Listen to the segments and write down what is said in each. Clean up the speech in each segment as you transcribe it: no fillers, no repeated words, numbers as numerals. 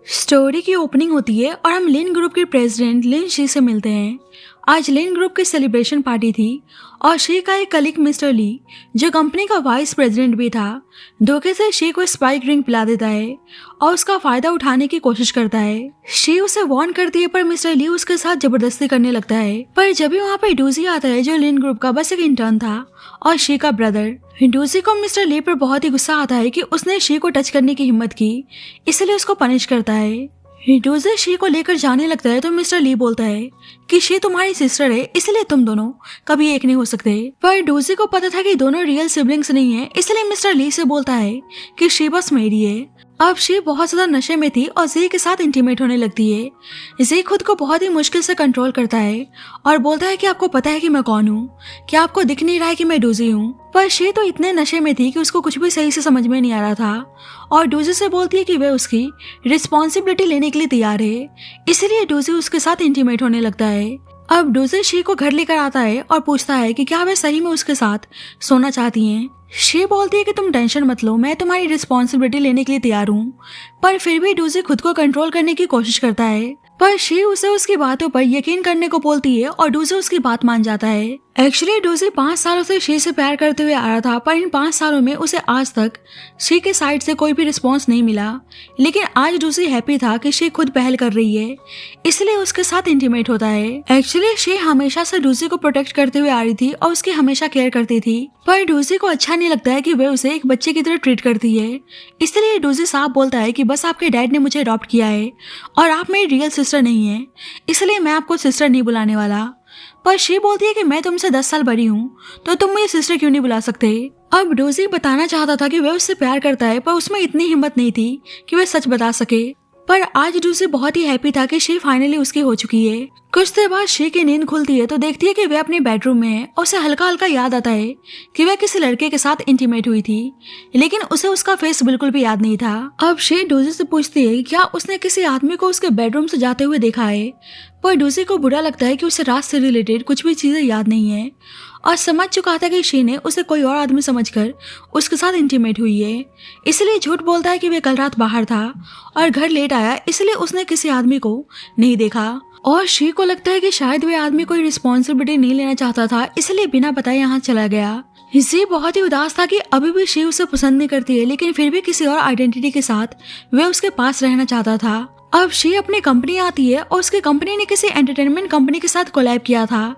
Story की opening होती है और हम लिन ग्रुप के प्रेसिडेंट लिन शी से मिलते हैं। आज लिन ग्रुप की सेलिब्रेशन पार्टी थी और शी का एक कलीग मिस्टर ली, जो कंपनी का वाइस प्रेसिडेंट भी था, धोखे से शी को स्पाइक ड्रिंक पिला देता है और उसका फायदा उठाने की कोशिश करता है। शी उसे वार्न करती है पर मिस्टर ली उसके साथ जबरदस्ती करने लगता है। पर जब भी वहाँ पे डूजी आता है, जो लिन ग्रुप का बस एक इंटर्न था और शी का ब्रदर, डूजी को मिस्टर ली पर बहुत ही गुस्सा आता है कि उसने शी को टच करने की हिम्मत की, इसलिए उसको पनिश करता है। डूजी शी को लेकर जाने लगता है तो मिस्टर ली बोलता है कि शी तुम्हारी सिस्टर है, इसलिए तुम दोनों कभी एक नहीं हो सकते। पर डूजी को पता था कि दोनों रियल सिबलिंग्स नहीं है, इसलिए मिस्टर ली से बोलता है कि शी बस मेरी है। अब शी बहुत ज्यादा नशे में थी और जी के साथ इंटीमेट होने लगती है। जी खुद को बहुत ही मुश्किल से कंट्रोल करता है और बोलता है कि आपको पता है कि मैं कौन हूँ, क्या आपको दिख नहीं रहा है कि मैं डूजी हूँ। पर शी तो इतने नशे में थी कि उसको कुछ भी सही से समझ में नहीं आ रहा था और डूजी से बोलती है कि वह उसकी रिस्पॉन्सिबिलिटी लेने के लिए तैयार है, इसलिए डूजी उसके साथ इंटीमेट होने लगता है। अब डूजी शी को घर लेकर आता है और पूछता है कि क्या वे सही में उसके साथ सोना चाहती हैं। शी बोलती है कि तुम टेंशन मत लो, मैं तुम्हारी रिस्पॉन्सिबिलिटी लेने के लिए तैयार हूँ। पर फिर भी डूजी खुद को कंट्रोल करने की कोशिश करता है, पर शी उसे उसकी बातों पर यकीन करने को बोलती है और डूजी उसकी बात मान जाता है। एक्चुअली डूजी 5 सालों से शी से प्यार करते हुए आ रहा था, पर इन 5 सालों में उसे आज तक शी के साइड से कोई भी रिस्पॉन्स नहीं मिला। लेकिन आज डूजी हैप्पी था कि शी खुद पहल कर रही है, इसलिए उसके साथ इंटीमेट होता है। एक्चुअली शी हमेशा से डूजी को प्रोटेक्ट करते हुए आ रही थी और उसकी हमेशा केयर करती थी, पर डूजी को अच्छा नहीं लगता है कि वह उसे एक बच्चे की तरह ट्रीट करती है। इसलिए डूजी साफ बोलता है कि बस आपके डैड ने मुझे अडॉप्ट किया है और आप मेरी रियल सिस्टर नहीं है, इसलिए मैं आपको सिस्टर नहीं बुलाने वाला। पर शी बोलती है कि मैं तुमसे 10 साल बड़ी हूँ, तो तुम मुझे सिस्टर क्यों नहीं बुला सकते। अब डूजी बताना चाहता था कि वह उससे प्यार करता है, पर उसमें इतनी हिम्मत नहीं थी कि वह सच बता सके। पर आज डूजी बहुत ही हैप्पी था कि शी फाइनली उसकी हो चुकी है। कुछ देर बाद शी की नींद खुलती है तो देखती है कि वह अपने बेडरूम में है और उसे हल्का हल्का याद आता है कि वह किसी लड़के के साथ इंटीमेट हुई थी, लेकिन उसे उसका फेस बिल्कुल भी याद नहीं था। अब शी डूजी से पूछती है कि क्या उसने किसी आदमी को उसके बेडरूम से जाते हुए देखा है, पर डूजी को बुरा लगता है कि उसे रात से रिलेटेड कुछ भी चीजें याद नहीं है और समझ चुका था कि शी ने उसे कोई और आदमी समझकर उसके साथ इंटीमेट हुई है, इसलिए झूठ बोलता है कि वह कल रात बाहर था और घर लेट आया, इसलिए उसने किसी आदमी को नहीं देखा। और शी को लगता है कि शायद वह आदमी कोई रिस्पॉन्सिबिलिटी नहीं लेना चाहता था, इसलिए बिना बताए यहाँ चला गया। जी बहुत ही उदास था कि अभी भी शी उसे पसंद नहीं करती है, लेकिन फिर भी किसी और आइडेंटिटी के साथ वह उसके पास रहना चाहता था। अब शी अपनी कंपनी आती है और उसकी कंपनी ने किसी एंटरटेनमेंट कंपनी के साथ कोलैब किया था,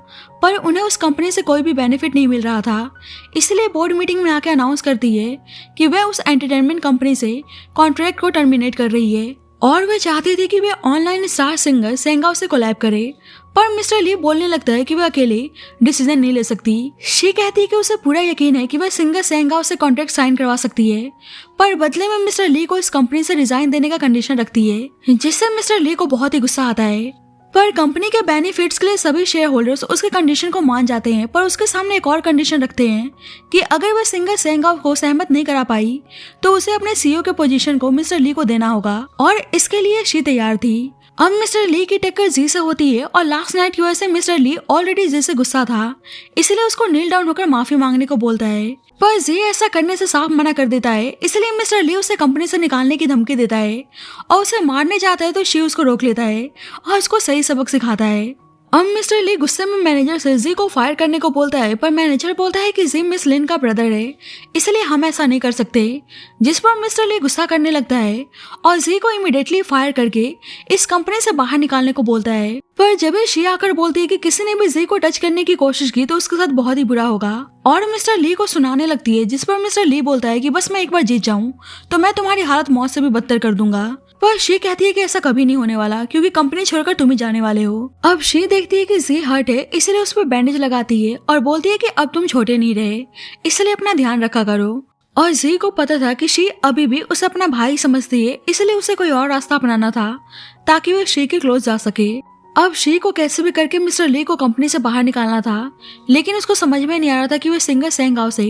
पर उन्हें उस कंपनी से कोई भी बेनिफिट नहीं मिल रहा था, इसलिए बोर्ड मीटिंग में आके अनाउंस करती है कि वह उस एंटरटेनमेंट कंपनी से कॉन्ट्रैक्ट को टर्मिनेट कर रही है और वह चाहती थी कि वह ऑनलाइन स्टार सिंगर सेंगाओ से कोलैब करे। पर मिस्टर ली बोलने लगता है कि वह अकेले डिसीजन नहीं ले सकती। शी कहती है कि उसे पूरा यकीन है कि वह सिंगर सेंगाओ से कॉन्ट्रैक्ट साइन करवा सकती है, पर बदले में मिस्टर ली को इस कंपनी से रिजाइन देने का कंडीशन रखती है, जिससे मिस्टर ली को बहुत ही गुस्सा आता है। पर कंपनी के बेनिफिट्स के लिए सभी शेयर होल्डर्स उसके कंडीशन को मान जाते हैं, पर उसके सामने एक और कंडीशन रखते हैं कि अगर वह सिंगर सेंगाओ को सहमत नहीं करा पाई तो उसे अपने सीईओ के पोजीशन को मिस्टर ली को देना होगा, और इसके लिए शी तैयार थी। अब मिस्टर ली की टक्कर जी से होती है और लास्ट नाइट की वजह से मिस्टर ली ऑलरेडी जी से गुस्सा था, इसलिए उसको नील डाउन होकर माफी मांगने को बोलता है, पर जी ऐसा करने से साफ मना कर देता है, इसलिए मिस्टर ली उसे कंपनी से निकालने की धमकी देता है और उसे मारने जाता है तो शी उसको रोक लेता है और उसको सही सबक सिखाता है। अब मिस्टर ली गुस्से में मैनेजर से जी को फायर करने को बोलता है, पर मैनेजर बोलता है कि जी मिस लिन का ब्रदर है, इसलिए हम ऐसा नहीं कर सकते, जिस पर मिस्टर ली गुस्सा करने लगता है और जी को इमीडिएटली फायर करके इस कंपनी से बाहर निकालने को बोलता है। पर जब शी आकर बोलती है कि किसी ने भी जी को टच करने की कोशिश की तो उसके साथ बहुत ही बुरा होगा, और मिस्टर ली को सुनाने लगती है, जिस पर मिस्टर ली बोलता है कि बस मैं एक बार जीत जाऊं तो मैं तुम्हारी हालत मौत से भी बदतर कर दूंगा। पर शी कहती है कि ऐसा कभी नहीं होने वाला, क्योंकि कंपनी छोड़कर तुम ही जाने वाले हो। अब शी देखती है कि जी हर्ट है, इसलिए उस पर बैंडेज लगाती है और बोलती है कि अब तुम छोटे नहीं रहे, इसलिए अपना ध्यान रखा करो। और जी को पता था कि शी अभी भी उसे अपना भाई समझती है, इसलिए उसे कोई और रास्ता अपनाना था ताकि वह शी के क्लोज जा सके। अब शी को कैसे भी करके मिस्टर ली को कंपनी से बाहर निकालना था, लेकिन उसको समझ में नहीं आ रहा था कि वह सिंगर सेंगाओ से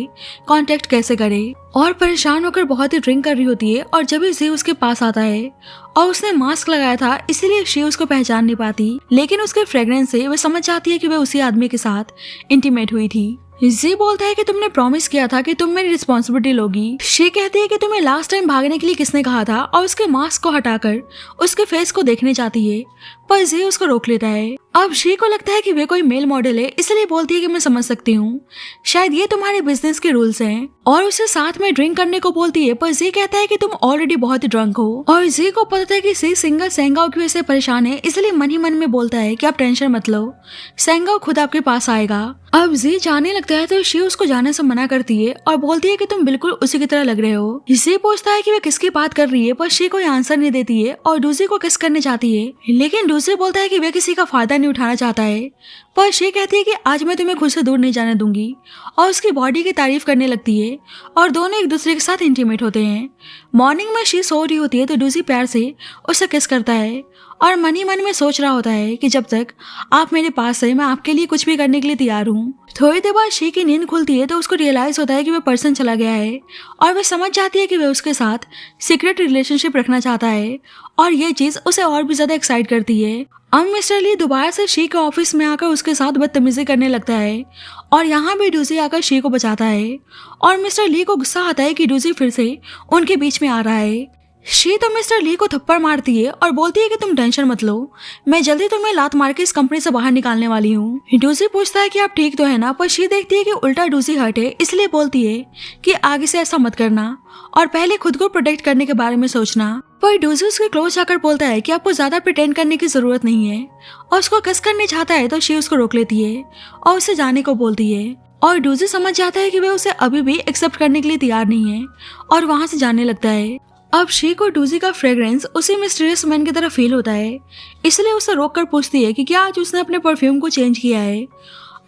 कांटेक्ट कैसे करे, और परेशान होकर बहुत ही ड्रिंक कर रही होती है। और जब जी उसके पास आता है और उसने मास्क लगाया था, इसीलिए शी उसको पहचान नहीं पाती, लेकिन उसके फ्रेग्रेंस से वह समझ जाती है कि वह उसी आदमी के साथ इंटीमेट हुई थी। जी बोलता है कि तुमने प्रॉमिस किया था कि तुम मेरी रिस्पॉन्सिबिलिटी लोगी। शी कहती है कि तुम्हें लास्ट टाइम भागने के लिए किसने कहा था और उसके मास्क को हटाकर उसके फेस को देखने चाहती है, पर जी उसको रोक लेता है। अब शी को लगता है कि वे कोई मेल मॉडल है, इसलिए बोलती है कि मैं समझ सकती हूँ, शायद ये तुम्हारे बिजनेस के रूल्स हैं, और उसे साथ में ड्रिंक करने को बोलती है, पर जी कहता है कि तुम ऑलरेडी बहुत ड्रंक हो। और जी को पता है कि सी सिंगर सेंगाओ की वजह से परेशान है, इसलिए मन ही मन में बोलता है कि आप टेंशन मत लो, सेंगाओ खुद आपके पास आएगा। अब जी जाने लगता है तो शी उसको जाने से मना करती है और बोलती है कि तुम बिल्कुल उसी की तरह लग रहे हो। जी पूछता है कि वे किसकी बात कर रही है, पर शी कोई आंसर नहीं देती है और डूजी को किस करने चाहती है, लेकिन डूजी बोलता है कि वे किसी का फायदा नहीं उठाना चाहता है। पर शी कहती है कि आज मैं तुम्हें खुद से दूर नहीं जाने दूंगी, और उसकी बॉडी की तारीफ करने लगती है और दोनों एक दूसरे के साथ इंटीमेट होते हैं। मॉर्निंग में शी सो रही होती है तो डूजी प्यार से उसे किस करता है और मन ही मन में सोच रहा होता है कि जब तक आप मेरे पास है मैं आपके लिए कुछ भी करने के लिए तैयार हूँ। थोड़ी देर बाद शी की नींद खुलती है तो उसको रियलाइज होता है कि वह पर्सन चला गया है और वह समझ जाती है कि वह उसके साथ सीक्रेट रिलेशनशिप रखना चाहता है, और ये चीज उसे और भी ज्यादा एक्साइट करती है। अब मिस्टर ली दोबारा से शी के ऑफिस में आकर उसके साथ बदतमीजी करने लगता है और यहाँ भी डूजी आकर शी को बचाता है, और मिस्टर ली को गुस्सा आता है कि डूजी फिर से उनके बीच में आ रहा है। शी तो मिस्टर ली को थप्पड़ मारती है और बोलती है कि तुम टेंशन मत लो, मैं जल्दी तुम्हें लात मार के इस कंपनी से बाहर निकालने वाली हूँ। डूजी पूछता है कि आप ठीक तो है ना, पर शी देखती है कि उल्टा डूजी हर्ट है, इसलिए बोलती है कि आगे से ऐसा मत करना और पहले खुद को प्रोटेक्ट करने के बारे में सोचना। पर डूजी उसके क्लोज जाकर बोलता है कि आपको ज्यादा प्रिटेंड करने की जरूरत नहीं है, और उसको किस करने चाहता है तो शी उसको रोक लेती है और उसे जाने को बोलती है, और डूजी समझ जाता है कि वह उसे अभी भी एक्सेप्ट करने के लिए तैयार नहीं है और वहां से जाने लगता है। अब शी को डूजी का फ्रेग्रेंस उसी मिस्टीरियस मैन की तरह फील होता है, इसलिए उसे रोक कर पूछती है कि क्या आज उसने अपने परफ्यूम को चेंज किया है।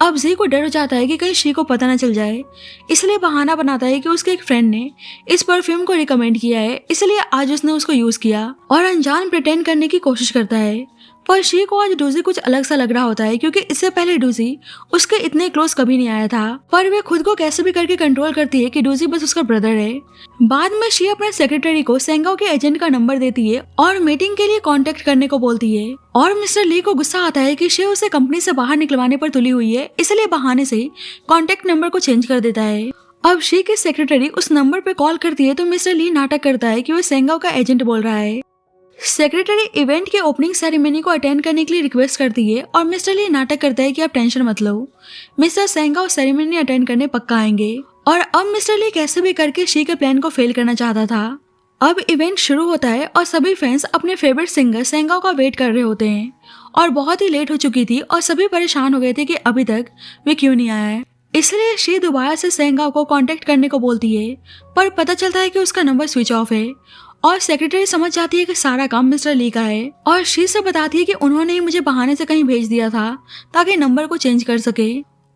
अब जी को डर हो जाता है कि कहीं शी को पता न चल जाए, इसलिए बहाना बनाता है कि उसके एक फ्रेंड ने इस परफ्यूम को रिकमेंड किया है, इसलिए आज उसने उसको यूज किया और अनजान प्रिटेंड करने की कोशिश करता है। पर शी को आज डूजी कुछ अलग सा लग रहा होता है, क्योंकि इससे पहले डूजी उसके इतने क्लोज कभी नहीं आया था, पर वे खुद को कैसे भी करके कंट्रोल करती है कि डूजी बस उसका ब्रदर है। बाद में शी अपने सेक्रेटरी को सेंगाओ के एजेंट का नंबर देती है और मीटिंग के लिए कांटेक्ट करने को बोलती है, और मिस्टर ली को गुस्सा आता है कि शी उसे कंपनी से बाहर निकलवाने पर तुली हुई है, इसलिए बहाने से कांटेक्ट नंबर को चेंज कर देता है। अब शी की सेक्रेटरी उस नंबर पे कॉल करती है तो मिस्टर ली नाटक करता है कि वो सेंगाओ का एजेंट बोल रहा है। सेक्रेटरी इवेंट के ओपनिंग सेरेमनी को अटेंड करने के लिए रिक्वेस्ट करती है और मिस्टर ली नाटक करता है कि आप टेंशन मत लो, मिस्टर सेंगाओ सेरेमनी अटेंड करने पक्का आएंगे। और अब मिस्टर ली कैसे भी करके शी के प्लान को फेल करना चाहता था। अब इवेंट शुरू होता है और सभी फैंस अपने फेवरेट सिंगर सेंगाओ का वेट कर रहे होते हैं, और बहुत ही लेट हो चुकी थी और सभी परेशान हो गए थे कि अभी तक वे क्यों नहीं आया है, इसलिए शी दोबारा से सेंगाओ को कांटेक्ट करने को बोलती है, पर पता चलता है कि उसका नंबर स्विच ऑफ है, और सेक्रेटरी समझ जाती है कि सारा काम मिस्टर ली का है, और शी से बताती है कि उन्होंने ही मुझे बहाने से कहीं भेज दिया था ताकि नंबर को चेंज कर सके।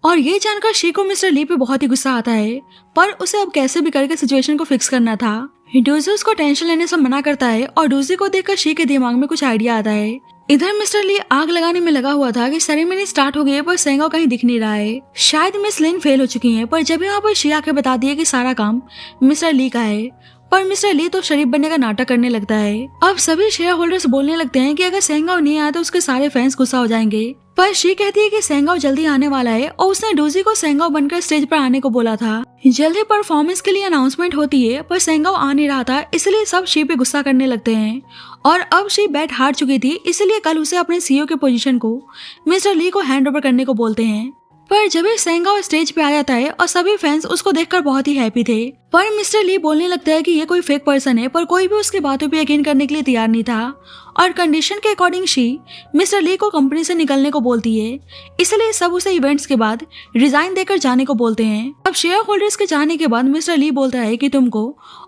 और ये जानकर शी को मिस्टर ली पे बहुत ही गुस्सा आता है, पर उसे अब कैसे भी करके सिचुएशन को फिक्स करना था। डूजी उसको टेंशन लेने से मना करता है और डूजी को देखकर शी के दिमाग में कुछ आइडिया आता है। इधर मिस्टर ली आग लगाने में लगा हुआ था कि सेरेमनी स्टार्ट हो गई है, पर सेंगाओ कहीं दिख नहीं रहा है, शायद मिस लिन फेल हो चुकी हैं। पर जब यहाँ पर शी आके बताती है कि सारा काम मिस्टर ली का है, पर मिस्टर ली तो शरीफ बनने का नाटक करने लगता है। अब सभी शेयर होल्डर्स बोलने लगते हैं कि अगर सेंगाओ नहीं आया तो उसके सारे फैंस गुस्सा हो जाएंगे, पर शी कहती है कि सेंगाओ जल्दी आने वाला है और उसने डूजी को सेंगाओ बनकर स्टेज पर आने को बोला था। जल्दी परफॉर्मेंस के लिए अनाउंसमेंट होती है, पर सेंगाओ आ नहीं रहा था, इसलिए सब शी पे गुस्सा करने लगते हैं। और अब शी बैट हार चुकी थी, इसलिए कल उसे अपने सीईओ के पोजीशन को मिस्टर ली को हैंड ओवर करने को बोलते हैं। पर जब सेंगाओ स्टेज पे आ जाता है और सभी फैंस उसको देखकर बहुत ही हैप्पी थे, पर मिस्टर ली बोलने लगता है कि ये कोई फेक पर्सन है, पर कोई भी उसकी बातों पे यकीन करने के लिए तैयार नहीं था, और कंडीशन के अकॉर्डिंग शी मिस्टर ली को कंपनी से निकलने को बोलती है, इसलिए सब उसे इवेंट्स के बाद रिजाइन देकर जाने को बोलते हैं। अब शेयर होल्डर्स के जाने के बाद मिस्टर ली बोलता है कि तुमको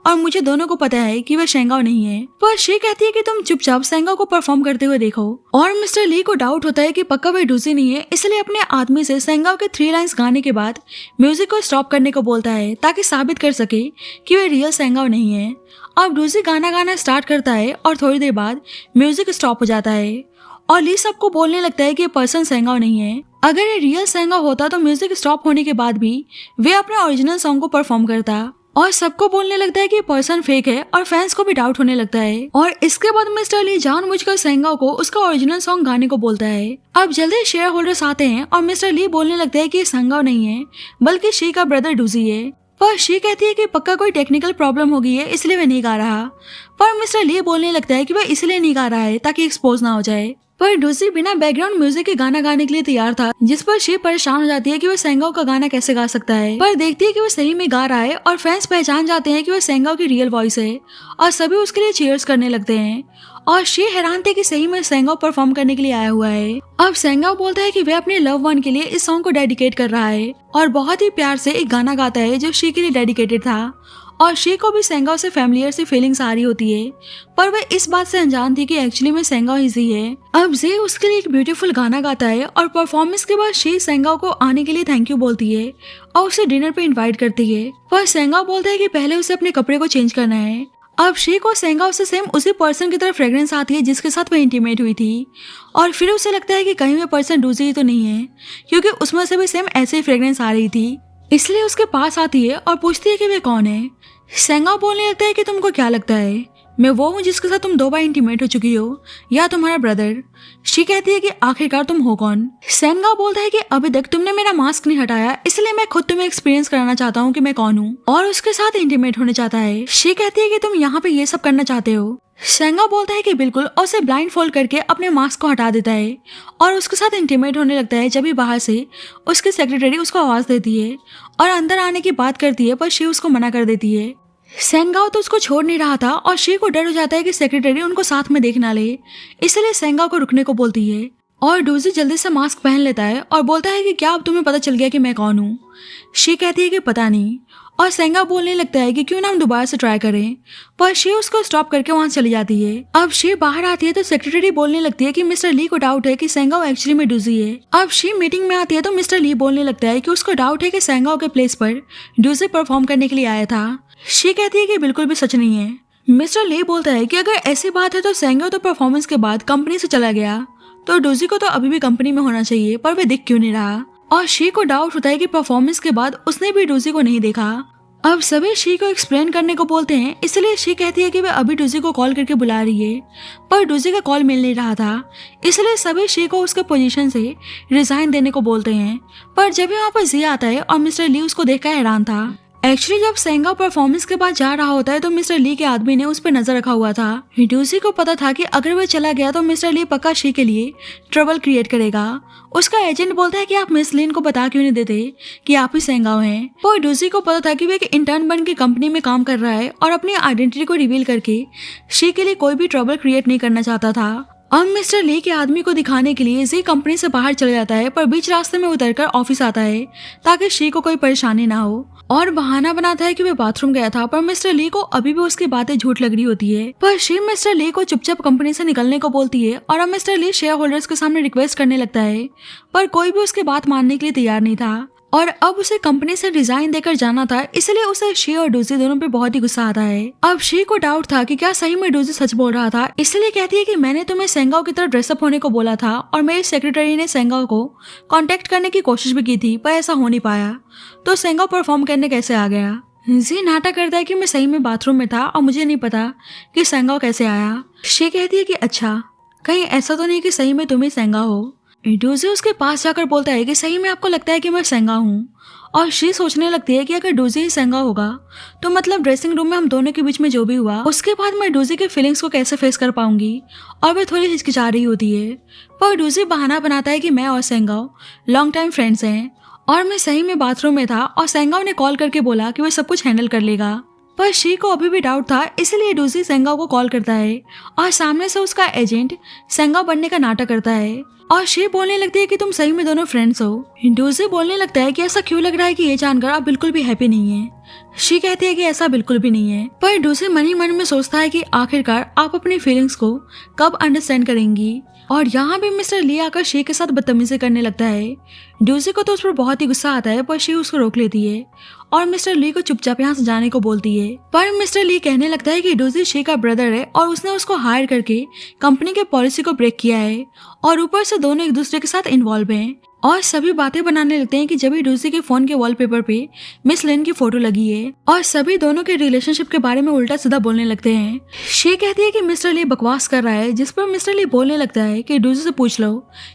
और मुझे दोनों को पता है कि वह सेंगाओ नहीं है, पर शी कहती है कि तुम चुपचाप सेंगाओ को परफॉर्म करते हुए देखो। और मिस्टर ली को डाउट होता है कि पक्का वह डूजी नहीं है, इसलिए अपने आदमी से सेंगाओ के 3 लाइन्स गाने के बाद म्यूजिक को स्टॉप करने को बोलता है, ताकि साबित कर सके कि वह रियल सेंगाओ नहीं है। अब डूजी गाना गाना स्टार्ट करता है और थोड़ी देर बाद म्यूजिक स्टॉप हो जाता है, और ली सबको बोलने लगता है कि ये पर्सन सेंगाओ नहीं है। अगर ये रियल सेंगाओ होता तो म्यूजिक स्टॉप होने के बाद भी वे अपने ओरिजिनल सॉन्ग को परफॉर्म करता। और सबको बोलने लगता है कि पर्सन फेक है और फैंस को भी डाउट होने लगता है। और इसके बाद मिस्टर ली जानबूझकर सेंगाओ को उसका ओरिजिनल सॉन्ग गाने को बोलता है। अब जल्दी शेयर होल्डर्स आते हैं और मिस्टर ली बोलने लगता है कि ये सेंगाओ नहीं है बल्कि शी का ब्रदर डूजी है। पर शी कहती है कि पक्का कोई टेक्निकल प्रॉब्लम हो गई है इसलिए वह नहीं गा रहा। पर मिस्टर ली बोलने लगता है कि वह इसलिए नहीं गा रहा है ताकि एक्सपोज ना हो जाए। पर डूजी बिना बैकग्राउंड म्यूजिक के गाना गाने के लिए तैयार था, जिस पर शी परेशान हो जाती है कि वह सेंगाओ का गाना कैसे गा सकता है। पर देखती है कि वह सही में गा रहा है और फैंस पहचान जाते हैं कि वह सेंगाओ की रियल वॉइस है और सभी उसके लिए चीयर्स करने लगते हैं। और शी हैरान थे कि सही में सेंगाओ परफॉर्म करने के लिए आया हुआ है। अब सेंगाओ बोलता है कि वह अपने लव वन के लिए इस सॉन्ग को डेडिकेट कर रहा है और बहुत ही प्यार से एक गाना गाता है जो शी के लिए डेडिकेटेड था। और शी को भी सेंगाओ से फैमिलियर सी फीलिंग्स आ रही होती है, पर वह इस बात से अनजान थी कि एक्चुअली में सेंगाओ ही जी है। अब जे उसके लिए एक ब्यूटीफुल गाना गाता है और परफॉर्मेंस के बाद शी सेंगाओ को आने के लिए थैंक यू बोलती है और उसे डिनर पे इनवाइट करती है। पर सेंगाओ बोलता है कि पहले उसे अपने कपड़े को चेंज करना है। अब शी को सेंगाओ से सेम उसी पर्सन की तरह फ्रेग्रेंस आती है जिसके साथ वह इंटीमेट हुई थी और फिर उसे लगता है कि कहीं वह पर्सन डूजी ही तो नहीं है, क्योंकि उसमें से भी सेम ऐसे ही फ्रेग्रेंस आ रही थी। इसलिए उसके पास आती है और पूछती है कि वह कौन है। सेंगाओ बोलने लगता है कि तुमको क्या लगता है मैं वो हूँ जिसके साथ तुम 2 बार इंटीमेट हो चुकी हो या तुम्हारा ब्रदर। शी कहती है कि आखिरकार तुम हो कौन। सेंगाओ बोलता है कि अभी तक तुमने मेरा मास्क नहीं हटाया इसलिए मैं खुद तुम्हें एक्सपीरियंस कराना चाहता हूँ कि मैं कौन हूँ, और उसके साथ इंटीमेट होने चाहता है। शी कहती है कि तुम यहाँ पे ये सब करना चाहते हो। सेंगाओ बोलता है कि बिल्कुल और उसे ब्लाइंड फोल्ड करके अपने मास्क को हटा देता है और उसके साथ इंटीमेट होने लगता है। जब भी बाहर से उसकी सेक्रेटरी उसको आवाज देती है और अंदर आने की बात करती है, पर शी उसको मना कर देती है। सेंगाओ तो उसको छोड़ नहीं रहा था और शी को डर हो जाता है कि सेक्रेटरी उनको साथ में देख ना ले, इसलिए सेंगाओ को रुकने को बोलती है। और डूजी जल्दी से मास्क पहन लेता है और बोलता है कि क्या अब तुम्हें पता चल गया कि मैं कौन हूँ। शी कहती है कि पता नहीं, और सेंगाओ बोलने लगता है कि क्यों ना हम दोबारा से ट्राई करें, पर शी उसको स्टॉप करके वहां चली जाती है। अब शी बाहर आती है तो सेक्रेटरी बोलने लगती है कि मिस्टर ली को डाउट है कि सेंगाओ एक्चुअली में डूजी है। अब शी मीटिंग में आती है तो मिस्टर ली बोलने लगता है कि उसको डाउट है कि सेंगाओ के प्लेस पर डूजी परफॉर्म करने के लिए आया था। शी कहती है कि बिल्कुल भी सच नहीं है। मिस्टर ली बोलता है कि अगर ऐसी बात है तो सेंगाओ तो परफॉर्मेंस के बाद कंपनी से चला गया, तो डूजी को तो अभी भी कंपनी में होना चाहिए, पर वह दिख क्यों नहीं रहा। और शी को डाउट होता है कि परफॉर्मेंस के बाद उसने भी डूजी को नहीं देखा। अब सभी शी को एक्सप्लेन करने को बोलते हैं, इसलिए शी कहती है कि वह अभी डूजी को कॉल करके बुला रही है, पर डूजी का कॉल मिल नहीं रहा था, इसलिए सभी शी को उसके पोजीशन से रिजाइन देने को बोलते हैं। पर जब यहाँ पर जी आता है और मिस्टर ली उसको देखकर हैरान था। एक्चुअली जब सेंगाओ परफॉर्मेंस के बाद जा रहा होता है तो मिस्टर ली के आदमी ने उस पर नजर रखा हुआ था। डूजी को पता था कि अगर वह चला गया तो मिस्टर ली पक्का शी के लिए ट्रबल क्रिएट करेगा। उसका एजेंट बोलता है कि आप मिस लिन को बता क्यों नहीं देते कि आप ही सेंगाओ हैं। पर डूजी को पता था कि वह एक इंटर्न बन के कंपनी में काम कर रहा है और अपनी आइडेंटिटी को रिवील करके शी के लिए कोई भी ट्रबल क्रिएट नहीं करना चाहता था। अब मिस्टर ली के आदमी को दिखाने के लिए जी कंपनी से बाहर चले जाता है, पर बीच रास्ते में उतरकर ऑफिस आता है ताकि शी को कोई परेशानी ना हो, और बहाना बनाता है कि वह बाथरूम गया था। पर मिस्टर ली को अभी भी उसकी बातें झूठ लग रही होती है। पर शी मिस्टर ली को चुपचाप कंपनी से निकलने को बोलती है और अब मिस्टर ली शेयर होल्डर्स के सामने रिक्वेस्ट करने लगता है, पर कोई भी उसकी बात मानने के लिए तैयार नहीं था। और अब उसे कंपनी से रिजाइन देकर जाना था, इसलिए उसे शी और डूजी दोनों पे बहुत ही गुस्सा आता है। अब शी को डाउट था कि क्या सही में डूजी सच बोल रहा था, इसलिए कहती है कि मैंने तुम्हें सेंगाओ की तरह ड्रेसअप होने को बोला था और मेरी सेक्रेटरी ने सेंगाओ को कांटेक्ट करने की कोशिश भी की थी, पर ऐसा हो नहीं पाया, तो सेंगाओ परफॉर्म करने कैसे आ गया। जी नाटक करता है कि मैं सही में बाथरूम में था और मुझे नहीं पता कि सेंगाओ कैसे आया। शी कहती है कि अच्छा, कहीं ऐसा तो नहीं कि सही में तुम ही सेंगाओ हो। डूजी उसके पास जाकर बोलता है कि सही में आपको लगता है कि मैं सेंगाओ हूँ, और शी सोचने लगती है कि अगर डूजी ही सेंगाओ होगा तो मतलब ड्रेसिंग रूम में हम दोनों के बीच में जो भी हुआ उसके बाद मैं डूजी के फीलिंग्स को कैसे फेस कर पाऊंगी, और वह थोड़ी हिचकिचा रही होती है। पर डूजी बहाना बनाता है कि मैं और सेंगाओ लॉन्ग टाइम फ्रेंड्स हैं और मैं सही में बाथरूम में था और सेंगाओ ने कॉल करके बोला कि वह सब कुछ हैंडल कर लेगा। पर शी को अभी भी डाउट था, इसलिए डूजी सेंगाओ को कॉल करता है और सामने से उसका एजेंट सेंगाओ बनने का नाटक करता है, और शी बोलने लगती है कि तुम सही में दोनों फ्रेंड्स हो। डूजी बोलने लगता है कि ऐसा क्यों लग रहा है कि ये जानकर आप बिल्कुल भी हैप्पी नहीं है। शी कहती है कि ऐसा बिल्कुल भी नहीं है, पर डूजी मन ही मन में सोचता है कि आखिरकार आप अपनी फीलिंग्स को कब अंडरस्टैंड करेंगी। और यहाँ भी मिस्टर ली आकर शी के साथ बदतमीजी करने लगता है। डूजी को तो उस पर बहुत ही गुस्सा आता है, पर शी उसको रोक लेती है और मिस्टर ली को चुपचाप यहाँ से जाने को बोलती है। पर मिस्टर ली कहने लगता है कि डूजी शी का ब्रदर है और उसने उसको हायर करके कंपनी के पॉलिसी को ब्रेक किया है, और ऊपर से दोनों एक दूसरे के साथ इन्वॉल्व हैं। और सभी बातें बनाने लगते हैं कि जब भी डूजी के फोन के वॉलपेपर पे मिस लिन की फोटो लगी है और सभी दोनों के रिलेशनशिप के बारे में उल्टा सीधा बोलने लगते हैं। शी कहती है कि मिस्टर ली बकवास कर रहा है, जिस पर मिस्टर ली बोलने लगता है कि डूजी से पूछ लो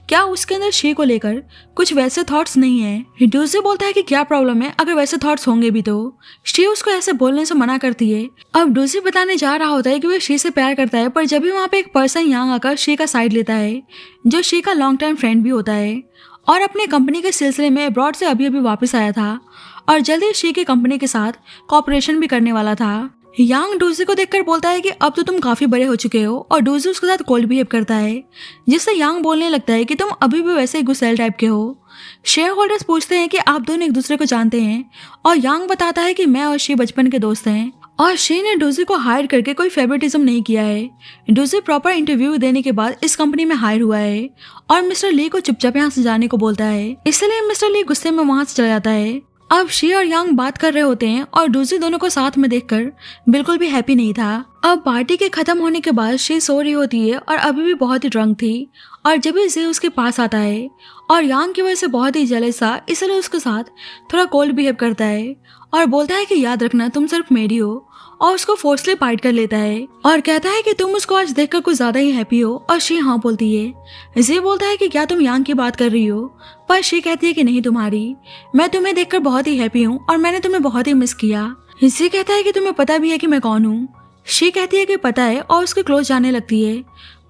क्या उसके अंदर शी को लेकर कुछ वैसे थॉट्स नहीं है। डूजी बोलता है कि क्या प्रॉब्लम है अगर वैसे थॉट्स होंगे भी तो। शी उसको ऐसे बोलने से मना करती है। अब डूजी बताने जा रहा होता है कि वह शी से प्यार करता है, पर जब भी वहाँ पे एक पर्सन यांग आकर शी का साइड लेता है, जो शी का लॉन्ग टाइम फ्रेंड भी होता है और अपने कंपनी के सिलसिले में अब्रॉड से अभी वापस आया था और जल्दी शी की कंपनी के साथ कॉपरेशन भी करने वाला था। यांग डूजी को देखकर बोलता है कि अब तो तुम काफी बड़े हो चुके हो और डूजी उसके साथ कोल्ड बिहेव करता है, जिससे यांग बोलने लगता है कि तुम अभी भी वैसे ही गुस्सैल टाइप के हो। शेयर होल्डर्स पूछते हैं कि आप दोनों एक दूसरे को जानते हैं और यांग बताता है कि मैं और शी बचपन के दोस्त हैं और शी ने डूजी को हायर करके कोई फेवरेटिज्म नहीं किया है। डूजी प्रॉपर इंटरव्यू देने के बाद इस कंपनी में हायर हुआ है और मिस्टर ली को चुपचाप यहाँ से जाने को बोलता है, इसलिए मिस्टर ली गुस्से में वहाँ से चला जाता है। अब शी और यांग बात कर रहे होते हैं और डूजी दोनों को साथ में देखकर बिल्कुल भी हैप्पी नहीं था। अब पार्टी के खत्म होने के बाद शी सो रही होती है और अभी भी बहुत ही ड्रंक थी और जब भी जे उसके पास आता है और यांग की वजह से बहुत ही जेलस था, इसलिए उसके साथ थोड़ा कोल्ड बिहेव करता है और बोलता है कि याद रखना तुम सिर्फ मेरी हो और उसको फोर्सली बाइट कर लेता है और कहता है कि तुम उसको आज देखकर कुछ ज्यादा ही हैप्पी हो और शी हाँ बोलती है। जे बोलता है कि क्या तुम यांग की बात कर रही हो, पर शी कहती है कि नहीं तुम्हारी, मैं तुम्हें देखकर बहुत ही हैप्पी हूँ और मैंने तुम्हें बहुत ही मिस किया। जे कहता है कि तुम्हें पता भी है कि मैं कौन हूँ। शी कहती है कि पता है और उसके क्लोज जाने लगती है,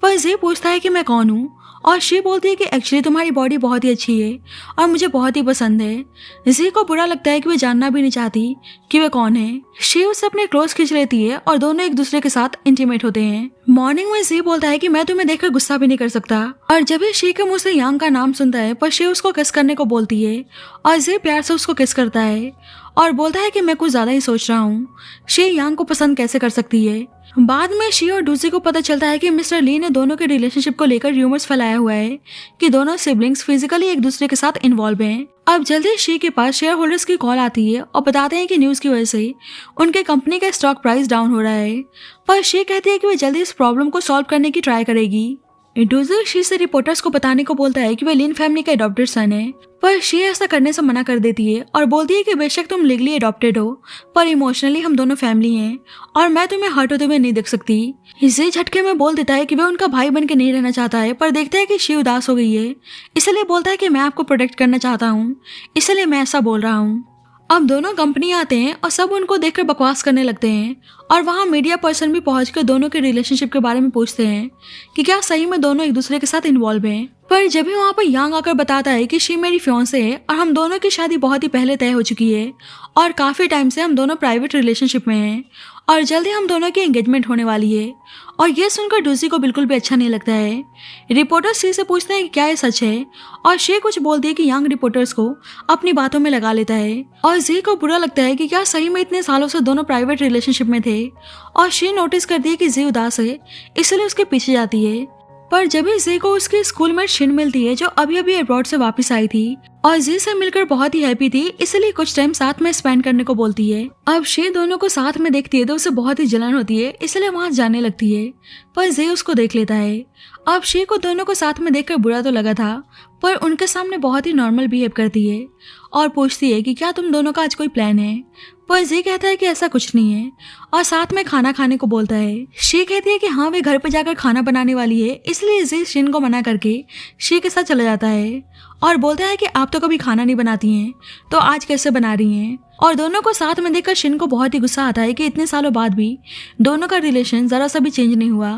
पर जे पूछता है कि मैं कौन हूँ और शी बोलती है कि एक्चुअली तुम्हारी बॉडी बहुत ही अच्छी है और मुझे बहुत ही पसंद है। जी को बुरा लगता है कि वह जानना भी नहीं चाहती कि वह कौन है। शी उससे अपने क्लोज खींच लेती है और दोनों एक दूसरे के साथ इंटीमेट होते हैं। मॉर्निंग में जी बोलता है कि मैं तुम्हें देखकर गुस्सा भी नहीं कर सकता और जब भी शी के मुंह से यांग का नाम सुनता है पर शी उसको किस करने को बोलती है और जी प्यार से उसको किस करता है और बोलता है कि मैं कुछ ज्यादा ही सोच रहा हूँ, शी यांग को पसंद कैसे कर सकती है। बाद में शी और डूजी को पता चलता है कि मिस्टर ली ने दोनों के रिलेशनशिप को लेकर र्यूमर्स फैलाया हुआ है कि दोनों सिबलिंग्स फिजिकली एक दूसरे के साथ इन्वॉल्व हैं। अब जल्दी शी के पास शेयर होल्डर्स की कॉल आती है और बताते हैं कि न्यूज की वजह से उनके कंपनी का स्टॉक प्राइस डाउन हो रहा है, पर शी कहती है कि वह जल्दी इस प्रॉब्लम को सॉल्व करने की ट्राई करेगी। डूजी शी से रिपोर्टर्स को बताने को बोलता है कि वह लिन फैमिली का अडॉप्टेड सन है, पर शी ऐसा करने से मना कर देती है और बोलती है कि बेशक तुम लीगली अडॉप्टेड हो पर इमोशनली हम दोनों फैमिली हैं और मैं तुम्हें हर्ट होते हुए नहीं देख सकती। इसे झटके में बोल देता है कि वह उनका भाई बन के नहीं रहना चाहता है, पर देखता है कि शी उदास हो गई है, इसलिए बोलता है कि मैं आपको प्रोटेक्ट करना चाहता हूँ, इसलिए मैं ऐसा बोल रहा हूँ। अब दोनों कंपनी आते हैं और सब उनको देखकर बकवास करने लगते हैं और वहाँ मीडिया पर्सन भी पहुंचकर दोनों के रिलेशनशिप के बारे में पूछते हैं कि क्या सही में दोनों एक दूसरे के साथ इन्वॉल्व हैं। पर जब भी वहाँ पर यांग आकर बताता है कि शी मेरी फियांसे है और हम दोनों की शादी बहुत ही पहले तय हो चुकी है और काफी टाइम से हम दोनों प्राइवेट रिलेशनशिप में हैं और जल्दी हम दोनों की एंगेजमेंट होने वाली है, और ये सुनकर डूजी को बिल्कुल भी अच्छा नहीं लगता है। रिपोर्टर शी से पूछते हैं कि क्या ये सच है और शी कुछ बोलती है कि यांग रिपोर्टर्स को अपनी बातों में लगा लेता है और जी को बुरा लगता है कि क्या सही में इतने सालों से दोनों प्राइवेट रिलेशनशिप में थे और शी नोटिस करती है कि जी उदास है, इसलिए उसके पीछे जाती है। पर जब भी जी को उसकी स्कूल में शिन मिलती है जो अभी अभी अब्रॉड से वापस आई थी और जी से मिलकर बहुत ही हैप्पी थी, इसलिए कुछ टाइम साथ में स्पेंड करने को बोलती है। अब शी दोनों को साथ में देखती है तो उसे बहुत ही जलन होती है, इसलिए वहां जाने लगती है, पर जी उसको देख लेता है। अब शी को दोनों को साथ में देखकर बुरा तो लगा था, पर उनके सामने बहुत ही नॉर्मल बिहेव करती है और पूछती है कि क्या तुम दोनों का आज कोई प्लान है, पर जी कहता है कि ऐसा कुछ नहीं है और साथ में खाना खाने को बोलता है। शी कहती है कि हाँ वे घर पर जाकर खाना बनाने वाली है, इसलिए जी शिन को मना करके शी के साथ चला जाता है और बोलता है कि आप तो कभी खाना नहीं बनाती हैं तो आज कैसे बना रही हैं। और दोनों को साथ में देखकर शिन को बहुत ही गुस्सा आता है कि इतने सालों बाद भी दोनों का रिलेशन जरा सा भी चेंज नहीं हुआ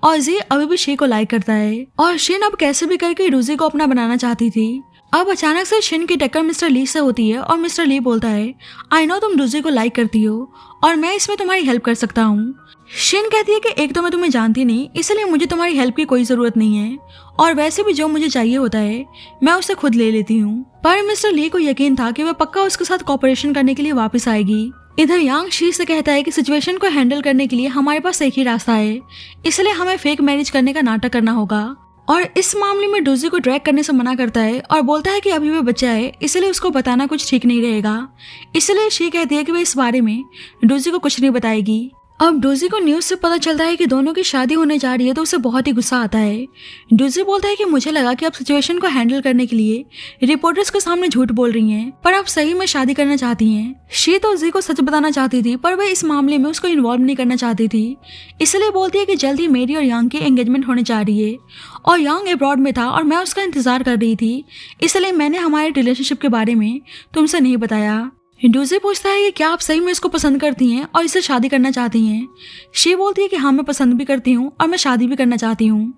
और जी अभी भी शी को लाइक करता है और शिन अब कैसे भी करके डूजी को अपना बनाना चाहती थी। अब अचानक से शिन की टक्कर मिस्टर ली से होती है और मिस्टर ली बोलता है आई नो तुम डूजी को लाइक करती हो और मैं इसमें तुम्हारी हेल्प कर सकता हूँ। शिन कहती है कि एक तो मैं तुम्हें जानती नहीं, इसलिए मुझे तुम्हारी हेल्प की कोई जरूरत नहीं है और वैसे भी जो मुझे चाहिए होता है मैं उसे खुद ले लेती हूँ। पर मिस्टर ली को यकीन था कि वह पक्का उसके साथ कोऑपरेशन करने के लिए वापस आएगी। इधर यांग शी से कहता है कि सिचुएशन को हैंडल करने के लिए हमारे पास एक ही रास्ता है, इसलिए हमें फेक मैरिज करने का नाटक करना होगा और इस मामले में डूजी को ड्रैग करने से मना करता है और बोलता है कि अभी वह बच्चा है, इसलिए उसको बताना कुछ ठीक नहीं रहेगा। इसलिए शी कहती है कि वह इस बारे में डूजी को कुछ नहीं बताएगी। अब डोजी को न्यूज़ से पता चलता है कि दोनों की शादी होने जा रही है तो उसे बहुत ही गुस्सा आता है। डोजी बोलता है कि मुझे लगा कि आप सिचुएशन को हैंडल करने के लिए रिपोर्टर्स के सामने झूठ बोल रही हैं, पर आप सही में शादी करना चाहती हैं। शी तो जी को सच बताना चाहती थी, पर वह इस मामले में उसको इन्वॉल्व नहीं करना चाहती थी, इसलिए बोलती है कि जल्द ही मेरी और यांग की एंगेजमेंट होने जा रही है और यांग अब्रॉड में था और मैं उसका इंतजार कर रही थी, इसलिए मैंने हमारे रिलेशनशिप के बारे में तुमसे नहीं बताया। डोजी पूछता है कि क्या आप सही में इसको पसंद करती हैं और इससे शादी करना चाहती हैं। शी बोलती है कि हाँ, मैं पसंद भी करती हूँ और मैं शादी भी करना चाहती हूँ।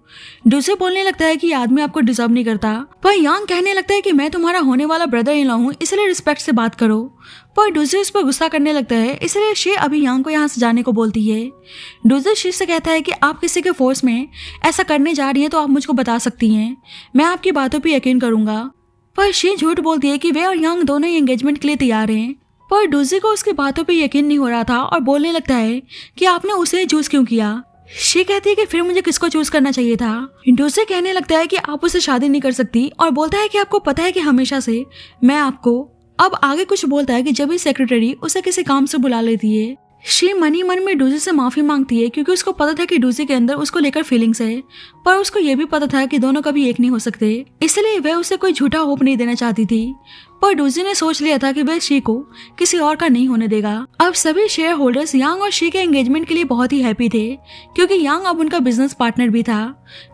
डोजी बोलने लगता है कि ये आदमी आपको डिजर्व नहीं करता, पर यांग कहने लगता है कि मैं तुम्हारा होने वाला ब्रदर इन लॉ हूँ, इसलिए रिस्पेक्ट से बात करो। पर डोजी उस पर गुस्सा करने लगता है, इसलिए शी अभी यांग को यहाँ से जाने को बोलती है। डोजी शी से कहता है कि आप किसी के फोर्स में ऐसा करने जा रही हैं तो आप मुझको बता सकती हैं, मैं आपकी बातों पर यकीन करूंगा। पर शी झूठ बोलती है कि वे और यांग दोनों ही एंगेजमेंट के लिए तैयार हैं। पर डोजी को उसकी बातों पे यकीन नहीं हो रहा था और बोलने लगता है कि आपने उसे चूज क्यों किया। शी कहती है कि फिर मुझे किसको चूज करना चाहिए था। डोजी कहने लगता है कि आप उससे शादी नहीं कर सकती और बोलता है कि आपको पता है कि हमेशा से मैं आपको। अब आगे कुछ बोलता है कि जब भी सेक्रेटरी उसे किसी काम से बुला लेती है। शी मन ही मन में डोजी से माफी मांगती है क्योंकि उसको पता था कि डोजी के अंदर उसको लेकर फीलिंग्स है, पर उसको ये भी पता था कि दोनों कभी एक नहीं हो सकते, इसलिए वह उसे कोई झूठा होप नहीं देना चाहती थी। पर डोजी ने सोच लिया था कि वह शी को किसी और का नहीं होने देगा। अब सभी शेयर होल्डर्स यांग और शी के एंगेजमेंट के लिए बहुत ही हैप्पी थे क्योंकि यांग अब उनका बिजनेस पार्टनर भी था।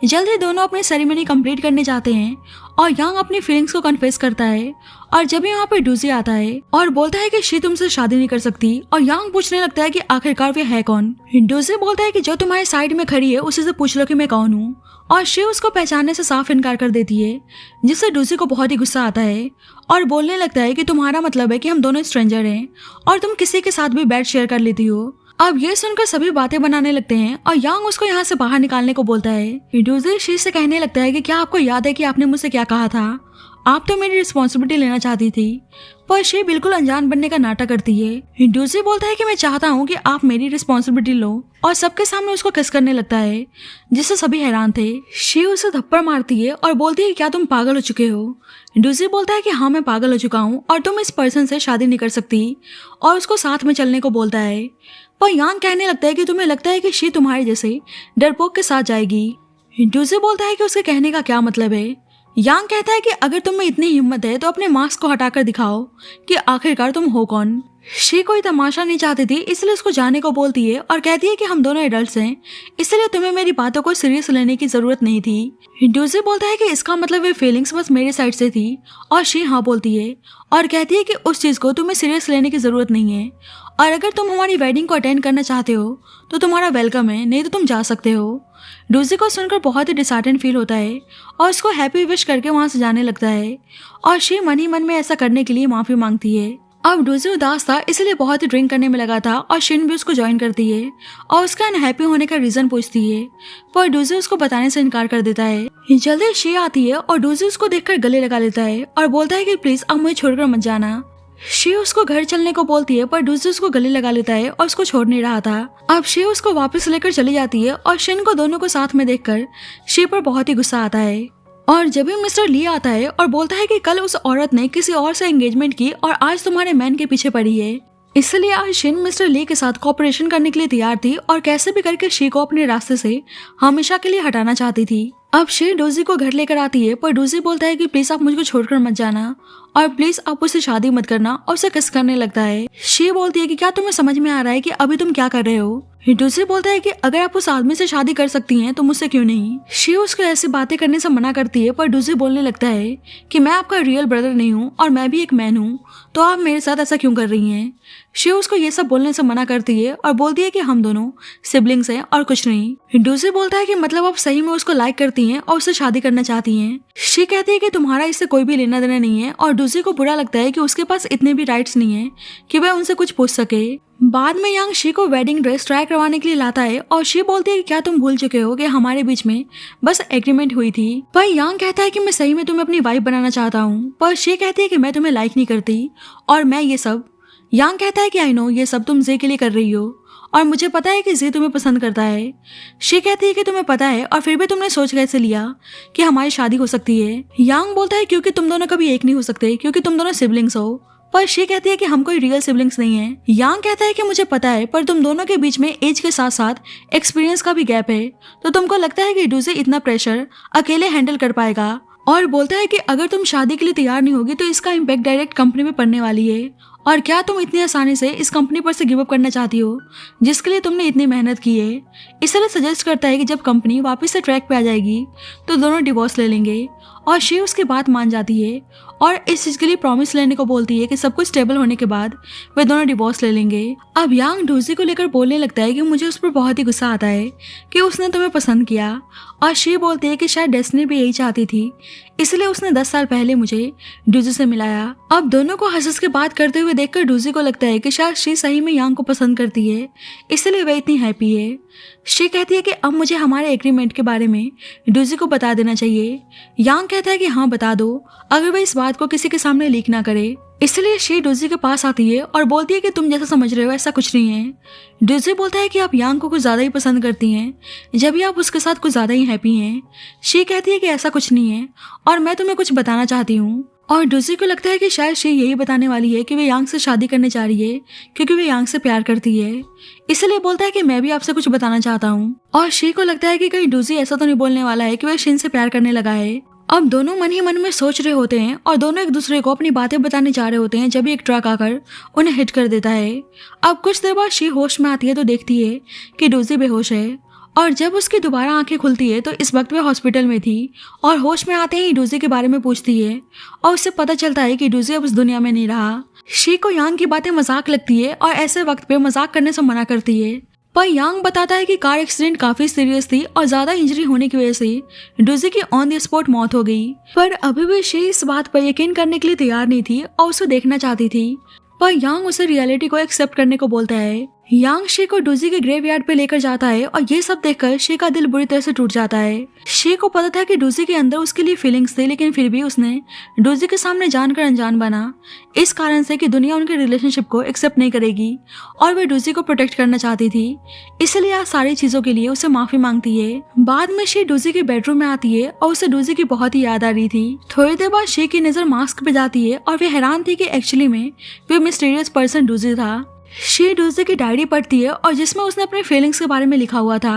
जल्द ही दोनों अपनी सेरेमनी कंप्लीट करने जाते हैं और यांग अपनी फीलिंग्स को कन्फेस करता है। और जब यहाँ पे डोजी आता है और बोलता है कि शी तुमसे शादी नहीं कर सकती और यांग पूछने लगता है कि आखिरकार वे है कौन। डोजी बोलता है कि जो तुम्हारे साइड में खड़ी है उसी से पूछ लो कि मैं कौन हूँ, और शी उसको पहचानने से साफ इनकार कर देती है, जिससे डोजी को बहुत ही गुस्सा आता है और बोलने लगता है कि तुम्हारा मतलब है कि हम दोनों स्ट्रेंजर हैं और तुम किसी के साथ भी बेड शेयर कर लेती हो। अब ये सुनकर सभी बातें बनाने लगते हैं और यांग उसको यहाँ से बाहर निकालने को बोलता है। डोजी शी से कहने लगता है कि क्या आपको याद है कि आपने मुझसे क्या कहा था, आप तो मेरी रिस्पॉन्सिबिलिटी लेना चाहती थी। पर शी बिल्कुल अनजान बनने का नाटक करती है। डोजी बोलता है कि मैं चाहता हूँ कि आप मेरी रिस्पॉन्सिबिलिटी लो और सबके सामने उसको किस करने लगता है, जिससे सभी हैरान थे। शी उसे थप्पड़ मारती है और बोलती है क्या तुम पागल हो चुके हो। डोजी बोलता है कि हाँ, मैं पागल हो चुका हूँ और तुम इस पर्सन से शादी नहीं कर सकती और उसको साथ में चलने को बोलता है। पर यांग कहने लगता है कि तुम्हें लगता है कि शी तुम्हारे जैसे डरपोक के साथ जाएगी। डोजी बोलता है कि उसके कहने का क्या मतलब है। यांग कहता है कि अगर तुम में इतनी हिम्मत है तो अपने मास्क को हटाकर दिखाओ कि आखिरकार तुम हो कौन। शी कोई तमाशा नहीं चाहती थी, इसलिए उसको जाने को बोलती है और कहती है कि हम दोनों एडल्ट्स हैं, इसलिए तुम्हें मेरी बातों को सीरियस लेने की जरूरत नहीं थी। डोजी बोलता है कि इसका मतलब वे फीलिंग्स बस मेरी साइड से थी और शी हाँ बोलती है और कहती है कि उस चीज को तुम्हें सीरियस लेने की जरूरत नहीं है और अगर तुम हमारी वेडिंग को अटेंड करना चाहते हो तो तुम्हारा वेलकम है, नहीं तो तुम जा सकते हो। डोजी को सुनकर बहुत ही डिसहार्टेंड फील होता है और उसको हैप्पी विश करके वहां से जाने लगता है और शी मन ही मन में ऐसा करने के लिए माफी मांगती है। अब डोजी उदास था, इसलिए बहुत ही ड्रिंक करने में लगा था और शिन भी उसको ज्वाइन करती है और उसका अनहैप्पी होने का रीजन पूछती है, पर डोजी उसको बताने से इनकार कर देता है। जल्दी शी आती है और डोजी उसको देखकर गले लगा लेता है और बोलता है कि प्लीज अब मुझे छोड़कर मत जाना। शी उसको घर चलने को बोलती है, पर डोजी उसको गले लगा लेता है और उसको छोड़ नहीं रहा था। अब शी उसको वापस लेकर चली जाती है और शिन को दोनों को साथ में देखकर शी पर बहुत ही गुस्सा आता है। और जब भी मिस्टर ली आता है और बोलता है कि कल उस औरत ने किसी और से एंगेजमेंट की और आज तुम्हारे मैन के पीछे पड़ी है, इसलिए आज शिन मिस्टर ली के साथ कॉपरेशन करने के लिए तैयार थी और कैसे भी करके शी को अपने रास्ते से हमेशा के लिए हटाना चाहती थी। अब शी डोजी को घर लेकर आती है, पर डोजी बोलता है कि प्लीज आप मुझको छोड़कर मत जाना और प्लीज आप उससे शादी मत करना और उसे किस करने लगता है। शी बोलती है कि क्या तुम्हें समझ में आ रहा है कि अभी तुम क्या कर रहे हो। डोजी बोलता है कि अगर आप उस आदमी से शादी कर सकती हैं तो मुझसे क्यों नहीं। शी उसको ऐसी बातें करने से मना करती है, पर डोजी बोलने लगता है कि मैं आपका रियल ब्रदर नहीं हूँ और मैं भी एक मैन हूँ, तो आप मेरे साथ ऐसा क्यों कर रही हैं। शी उसको ये सब बोलने से मना करती है और बोलती है कि हम दोनों सिबलिंग्स हैं और कुछ नहीं। डोजी बोलता है कि मतलब आप सही में उसको लाइक करती हैं और उससे शादी करना चाहती हैं। शी कहती है कि तुम्हारा इससे कोई भी लेना देना नहीं है और डोजी को बुरा लगता है कि उसके पास इतने भी राइट्स नहीं है कि वह उनसे कुछ पूछ सके। बाद में यांग शी को वेडिंग ड्रेस ट्राई करवाने के लिए लाता है और शी बोलती है कि क्या तुम भूल चुके हो कि हमारे बीच में बस एग्रीमेंट हुई थी। पर यांग कहता है कि मैं सही में तुम्हें अपनी वाइफ बनाना चाहता हूँ, पर शी कहती है कि मैं तुम्हें लाइक नहीं करती और मैं ये सब। यांग कहता है कि आई नो ये सब तुम जे के लिए कर रही हो और मुझे पता है कि जे तुम्हें पसंद करता है। शी कहती है कि तुम्हें पता है और फिर भी तुमने सोच कैसे लिया कि हमारी शादी हो सकती है। यांग बोलता है क्योंकि तुम दोनों कभी एक नहीं हो सकते, क्योंकि तुम दोनों सिबलिंग्स हो। पर शी कहती है कि हम कोई रियल सिबलिंग्स नहीं है। यांग कहता है कि मुझे पता है, पर तुम दोनों के बीच में एज के साथ साथ एक्सपीरियंस का भी गैप है, तो तुमको लगता है कि डूजी इतना प्रेशर अकेले हैंडल कर पाएगा। और बोलता है कि अगर तुम शादी के लिए तैयार नहीं होगी तो इसका इम्पैक्ट डायरेक्ट कंपनी में पड़ने वाली है, और क्या तुम इतनी आसानी से इस कंपनी पर से गिव अप करना चाहती हो जिसके लिए तुमने इतनी मेहनत की है। इसलिए सजेस्ट करता है कि जब कंपनी वापस से ट्रैक पे आ जाएगी तो दोनों डिवोर्स ले लेंगे, और शी उसकी बात मान जाती है और इस चीज के लिए प्रॉमिस लेने को बोलती है कि सब कुछ स्टेबल होने के बाद वे दोनों डिवोर्स ले लेंगे। अब यांग डूजी को लेकर बोलने लगता है कि मुझे उस पर बहुत ही गुस्सा आता है कि उसने तुम्हें पसंद किया, और शी बोलती है कि शायद डेस्टिनी भी यही चाहती थी, इसलिए उसने 10 साल पहले मुझे डूजी से मिलाया। अब दोनों को हंस के बात करते हुए देखकर डूजी को लगता है कि शायद शी सही में यांग को पसंद करती है, इसलिए वह इतनी हैप्पी है। शी कहती है कि अब मुझे हमारे एग्रीमेंट के बारे में डूजी को बता देना चाहिए। यांग कहता है कि हाँ बता दो, अगर वह इस बात को किसी के सामने लीक ना करे। इसलिए शी डूजी के पास आती है और बोलती है कि तुम जैसा समझ रहे हो ऐसा कुछ नहीं है। डूजी बोलता है कि आप यांग को कुछ ज्यादा ही पसंद करती हैं, जब भी आप उसके साथ कुछ ज्यादा ही हैप्पी हैं। शी कहती है कि ऐसा कुछ नहीं है और मैं तुम्हें कुछ बताना चाहती हूँ। और डूजी को लगता है कि शायद शी यही बताने वाली है कि वे यांग से शादी करने जा रही है क्योंकि वे यांग से प्यार करती है। इसलिए बोलता है कि मैं भी आपसे कुछ बताना चाहता हूँ। और शी को लगता है कि कहीं डूजी ऐसा तो नहीं बोलने वाला है कि वह शिन से प्यार करने लगा है। अब दोनों मन ही मन में सोच रहे होते हैं और दोनों एक दूसरे को अपनी बातें बताने जा रहे होते हैं जब एक ट्रक आकर उन्हें हिट कर देता है। अब कुछ देर बाद शी होश में आती है तो देखती है कि डूजी बेहोश है, और जब उसकी दोबारा आंखें खुलती है तो इस वक्त वह हॉस्पिटल में थी, और होश में आते ही डूजी के बारे में पूछती है और उससे पता चलता है कि डूजी अब इस दुनिया में नहीं रहा। शी को यांग की बातें मजाक लगती है और ऐसे वक्त पे मजाक करने से मना करती है, पर यांग बताता है कि कार एक्सीडेंट काफी सीरियस थी और ज्यादा इंजरी होने की वजह से डूजी की ऑन द स्पॉट मौत हो गई। पर अभी भी शी इस बात पर यकीन करने के लिए तैयार नहीं थी और उसे देखना चाहती थी, पर यांग उसे रियलिटी को एक्सेप्ट करने को बोलता है। यांग शी को डूजी के ग्रेवयार्ड पे लेकर जाता है और ये सब देखकर शी का दिल बुरी तरह से टूट जाता है। शी को पता था कि डूजी के अंदर उसके लिए फीलिंग्स थी, लेकिन फिर भी उसने डूजी के सामने जानकर अनजान बना, इस कारण से कि दुनिया उनके रिलेशनशिप को एक्सेप्ट नहीं करेगी और वह डूजी को प्रोटेक्ट करना चाहती थी, इसलिए आज सारी चीजों के लिए उसे माफी मांगती है। बाद में शी डूजी के बेडरूम में आती है और उसे डूजी की बहुत ही याद आ रही थी। थोड़ी देर बाद शी की नजर मास्क पे जाती है और वे हैरान थी कि एक्चुअली में वे मिस्टीरियस पर्सन डूजी था। शी डूजी की डायरी पढ़ती है और जिसमें उसने अपने फीलिंग्स के बारे में लिखा हुआ था,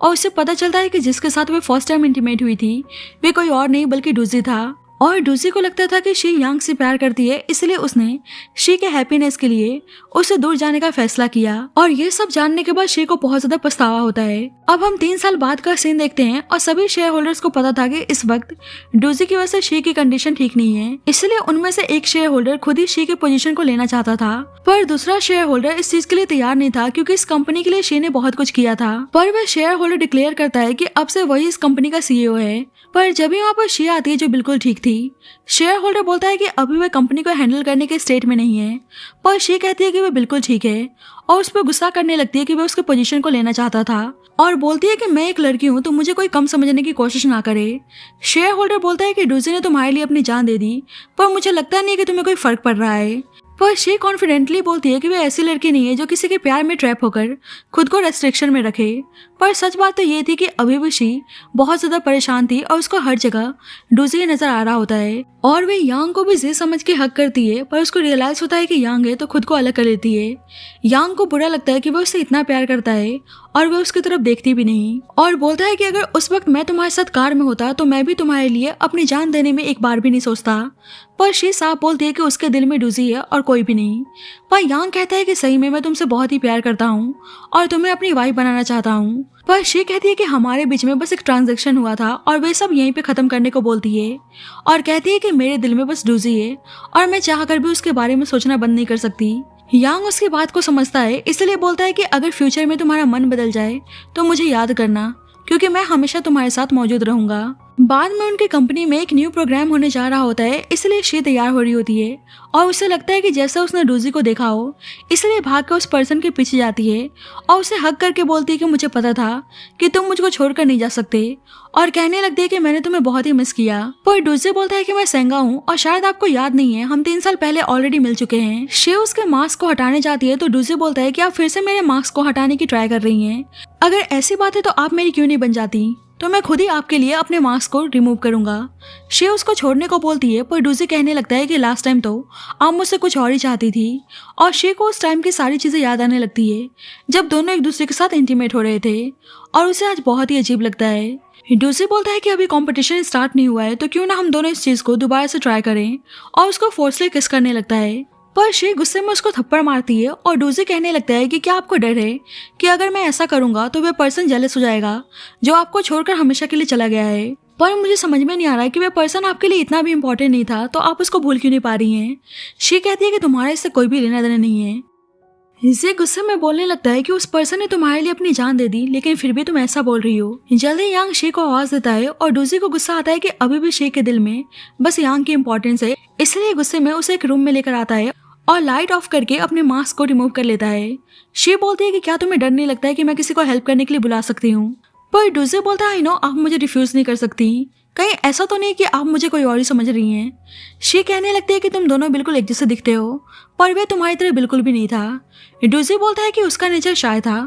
और उससे पता चलता है कि जिसके साथ वे फर्स्ट टाइम इंटीमेट हुई थी वे कोई और नहीं बल्कि डूजी था। और डूजी को लगता था कि शी यांग से प्यार करती है, इसलिए उसने शी के हैप्पीनेस के लिए उससे दूर जाने का फैसला किया। और ये सब जानने के बाद शी को बहुत ज्यादा पछतावा होता है। अब हम 3 साल बाद का सीन देखते हैं और सभी शेयर होल्डर्स को पता था कि इस वक्त डूजी की वजह से शी की कंडीशन ठीक नहीं है, इसलिए उनमें से एक शेयर होल्डर खुद ही शी की पोजीशन को लेना चाहता था, पर दूसरा शेयर होल्डर इस चीज के लिए तैयार नहीं था क्योंकि इस कंपनी के लिए शी ने बहुत कुछ किया था। पर वह शेयर होल्डर डिक्लेयर करता है कि अब से वही इस कंपनी का सीईओ है। पर जब भी वहाँ पर शी आती है जो बिल्कुल ठीक थी, शेयर होल्डर बोलता है कि अभी वह कंपनी को हैंडल करने के स्टेट में नहीं है, पर शी कहती है कि वह बिल्कुल ठीक है और उस पर गुस्सा करने लगती है कि वह उसके पोजीशन को लेना चाहता था, और बोलती है कि मैं एक लड़की हूँ तो मुझे कोई कम समझने की कोशिश ना करे। शेयर होल्डर बोलता है कि डूजी ने तुम्हारे लिए अपनी जान दे दी, पर मुझे लगता नहीं कि तुम्हें कोई फर्क पड़ रहा है। पर शी कॉन्फिडेंटली बोलती है कि वह ऐसी लड़की नहीं है जो किसी के प्यार में ट्रैप होकर खुद को रेस्ट्रिक्शन में रखे। पर सच बात तो ये थी कि अभी भी शी बहुत ज्यादा परेशान थी और उसको हर जगह डूजी नजर आ रहा होता है, और वे यांग को भी जी समझ के हक करती है, पर उसको रियलाइज होता है कि यांग है तो खुद को अलग कर लेती है। यांग को बुरा लगता है कि वह उससे इतना प्यार करता है और वह उसकी तरफ देखती भी नहीं, और बोलता है कि अगर उस वक्त मैं तुम्हारे साथ कार में होता तो मैं भी तुम्हारे लिए अपनी जान देने में एक बार भी नहीं सोचता। पर शी साफ बोलती है कि उसके दिल में डूजी है और कोई भी नहीं। पर यांग कहता है कि सही में मैं तुमसे बहुत ही प्यार करता हूँ और तुम्हें अपनी वाइफ बनाना चाहता हूँ। पर शी कहती है कि हमारे बीच में बस एक ट्रांजैक्शन हुआ था और वे सब यहीं पे खत्म करने को बोलती है, और कहती है कि मेरे दिल में बस डूजी है और मैं चाहकर भी उसके बारे में सोचना बंद नहीं कर सकती। यांग उसकी बात को समझता है, इसलिए बोलता है कि अगर फ्यूचर में तुम्हारा मन बदल जाए तो मुझे याद करना, क्योंकि मैं हमेशा तुम्हारे साथ मौजूद रहूंगा। बाद में उनकी कंपनी में एक न्यू प्रोग्राम होने जा रहा होता है, इसलिए शी तैयार हो रही होती है और उसे लगता है कि जैसा उसने डूजी को देखा हो, इसलिए भाग कर उस पर्सन के पीछे जाती है और उसे हक करके बोलती है कि मुझे पता था कि तुम मुझको छोड़कर नहीं जा सकते, और कहने लगती है कि मैंने तुम्हें बहुत ही मिस किया। पर डूजी बोलता है कि मैं सेंगा हूँ और शायद आपको याद नहीं है, हम 3 साल पहले ऑलरेडी मिल चुके हैं। शी उसके मास्क को हटाने जाती है तो डूजी बोलता है कि आप फिर से मेरे मास्क को हटाने की ट्राई कर रही हैं, अगर ऐसी बात है तो आप मेरी क्यों नहीं बन जाती। तो मैं खुद ही आपके लिए अपने मास्क को रिमूव करूंगा। शे उसको छोड़ने को बोलती है, पर डूजी कहने लगता है कि लास्ट टाइम तो आप मुझसे कुछ और ही चाहती थी। और शे को उस टाइम की सारी चीज़ें याद आने लगती है जब दोनों एक दूसरे के साथ इंटीमेट हो रहे थे, और उसे आज बहुत ही अजीब लगता है। डूजी बोलता है कि अभी कंपटीशन स्टार्ट नहीं हुआ है, तो क्यों ना हम दोनों इस चीज़ को दोबारा से ट्राई करें, और उसको फोर्सली किस करने लगता है। पर शे गुस्से में उसको थप्पड़ मारती है, और डूजी कहने लगता है कि क्या आपको डर है कि अगर मैं ऐसा करूंगा तो वह पर्सन जेलस हो जाएगा जो आपको छोड़कर हमेशा के लिए चला गया है। पर मुझे समझ में नहीं आ रहा है कि वह पर्सन आपके लिए इतना भी इम्पोर्टेंट नहीं था, तो आप उसको भूल क्यों नहीं पा रही हैं। शे कहती है कि तुम्हारा इससे कोई भी लेना देना नहीं है। इसे गुस्से में बोलने लगता है कि उस पर्सन ने तुम्हारे लिए अपनी जान दे दी, लेकिन फिर भी तुम ऐसा बोल रही हो। जल्दी यांग शे को आवाज देता है, और डूजी को गुस्सा आता है कि अभी भी शे के दिल में बस यांग की इम्पोर्टेंस है, इसलिए गुस्से में उसे एक रूम में लेकर आता है और लाइट ऑफ करके अपने मास्क को रिमूव कर लेता है। शे बोलती है कि क्या तुम्हें डर नहीं लगता है कि मैं किसी को हेल्प करने के लिए बुला सकती हूँ। पर डूजी बोलता है आई नो आप मुझे रिफ्यूज नहीं कर सकती, कहीं ऐसा तो नहीं कि आप मुझे कोई और ही समझ रही हैं। शे कहने लगती है कि तुम दोनों बिल्कुल एक जैसे दिखते हो, पर वह तुम्हारी तरह बिल्कुल भी नहीं था। डूजी बोलता है कि उसका नेचर शाय था,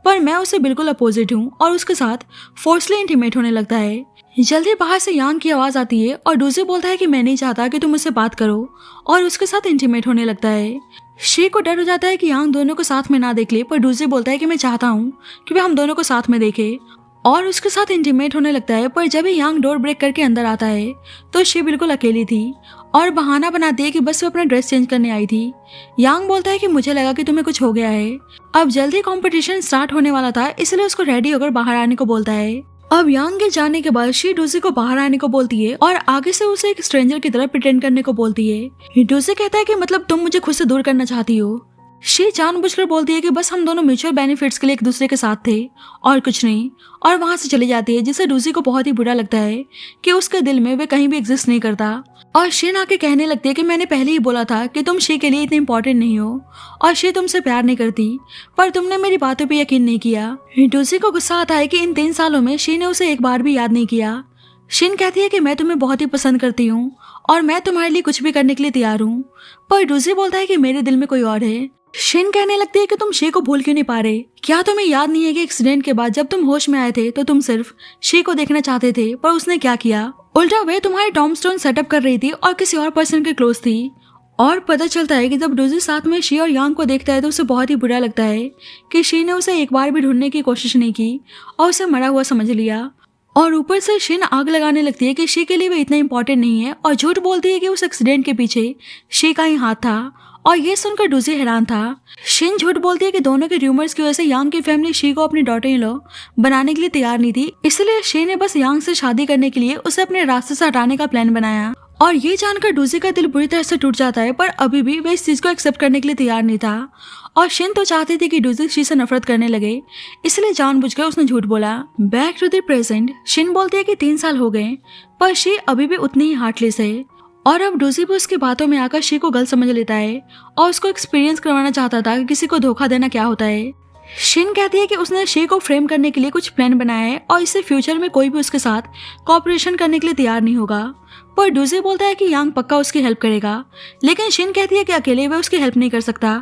पर मैं उससे बिल्कुल अपोजिट हूँ, और उसके साथ फोर्सली इंटीमेट होने लगता है। जल्दी बाहर से यांग की आवाज आती है, और डूजी बोलता है कि मैं नहीं चाहता कि तुम मुझसे बात करो, और उसके साथ इंटीमेट होने लगता है। शे को डर हो जाता है कि यांग दोनों को साथ में ना देख ले, पर डूजी बोलता है कि मैं चाहता हूँ कि वे हम दोनों को साथ में देखे, और उसके साथ इंटीमेट होने लगता है। पर जब ही यांग डोर ब्रेक करके अंदर आता है तो शे बिल्कुल अकेली थी, और बहाना बनाती है कि बस वो अपना ड्रेस चेंज करने आई थी। यांग बोलता है कि मुझे लगा कि तुम्हें कुछ हो गया है। अब जल्दी कंपटीशन स्टार्ट होने वाला था, इसलिए उसको रेडी होकर बाहर आने को बोलता है। अब यांग के जाने के बाद शी डूजी को बाहर आने को बोलती है, और आगे से उसे एक स्ट्रेंजर की तरह प्रिटेंड करने को बोलती है। डूजी कहता है कि मतलब तुम मुझे खुद से दूर करना चाहती हो। शी जानबूझकर बोलती है कि बस हम दोनों म्यूचुअल बेनिफिट्स के लिए एक दूसरे के साथ थे और कुछ नहीं, और वहां से चली जाती है, जिससे डूजी को बहुत ही बुरा लगता है कि उसके दिल में वे कहीं भी एग्जिस्ट नहीं करता। और शी आके कहने लगती है कि मैंने पहले ही बोला था कि तुम शी के लिए इतने इंपॉर्टेंट नहीं हो, और शी तुमसे प्यार नहीं करती, पर तुमने मेरी बातों पे यकीन नहीं किया। डूजी को गुस्सा आता है कि इन 3 सालों में शी ने उसे एक बार भी याद नहीं किया। शिन कहती है कि मैं तुम्हें बहुत ही पसंद करती हूँ, और मैं तुम्हारे लिए कुछ भी करने के लिए तैयार हूँ, पर डूजी बोलता है कि मेरे दिल में कोई और है। शिन कहने लगती है कि तुम शी को भूल क्यों नहीं पा रहे। क्या तुम्हें याद नहीं है कि एक्सीडेंट के बाद जब तुम होश में आए थे तो तुम सिर्फ शी को देखना चाहते थे, पर उसने क्या किया, उल्टा वे तुम्हारे टॉमस्टोन सेटअप कर रही थी और किसी और पर्सन के क्लोज थी। और पता चलता है कि जब डूजी साथ में शी और यांग को देखता है तो उसे बहुत ही बुरा लगता है कि शी ने उसे एक बार भी ढूंढने की कोशिश नहीं की और उसे मरा हुआ समझ लिया। और ऊपर से शिन आग लगाने लगती है कि शी के लिए वो इतना इंपॉर्टेंट नहीं है, और झूठ बोलती है कि उस एक्सीडेंट के पीछे शी का ही हाथ था, और ये सुनकर डूजी हैरान था। शिन झूठ बोलती है कि दोनों के र्यूमर्स की वजह से यांग की फैमिली शी को अपनी डॉटर इन लॉ बनाने के लिए तैयार नहीं थी, इसलिए शी ने बस यांग से शादी करने के लिए उसे अपने रास्ते से हटाने का प्लान बनाया। और ये जानकर डूजी का दिल बुरी तरह से टूट जाता है, पर अभी भी वे इस चीज को एक्सेप्ट करने के लिए तैयार नहीं था। और शिन तो चाहती थी कि डूजी शी से नफरत करने लगे, इसलिए जानबूझकर उसने झूठ बोला। Back to the present, Shin बोलती है कि 3 साल हो गए, पर शी अभी भी उतनी ही हार्टलेस है। और अब डूजी भी उसकी बातों में आकर शी को गलत समझ लेता है और उसको एक्सपीरियंस करवाना चाहता था कि किसी को धोखा देना क्या होता है। शिन कहती है कि उसने शी को फ्रेम करने के लिए कुछ प्लान बनाया है, और इससे फ्यूचर में कोई भी उसके साथ कोऑपरेशन करने के लिए तैयार नहीं होगा। पर डूजी बोलता है कि यांग पक्का उसकी हेल्प करेगा, लेकिन शिन कहती है कि अकेले वह उसकी हेल्प नहीं कर सकता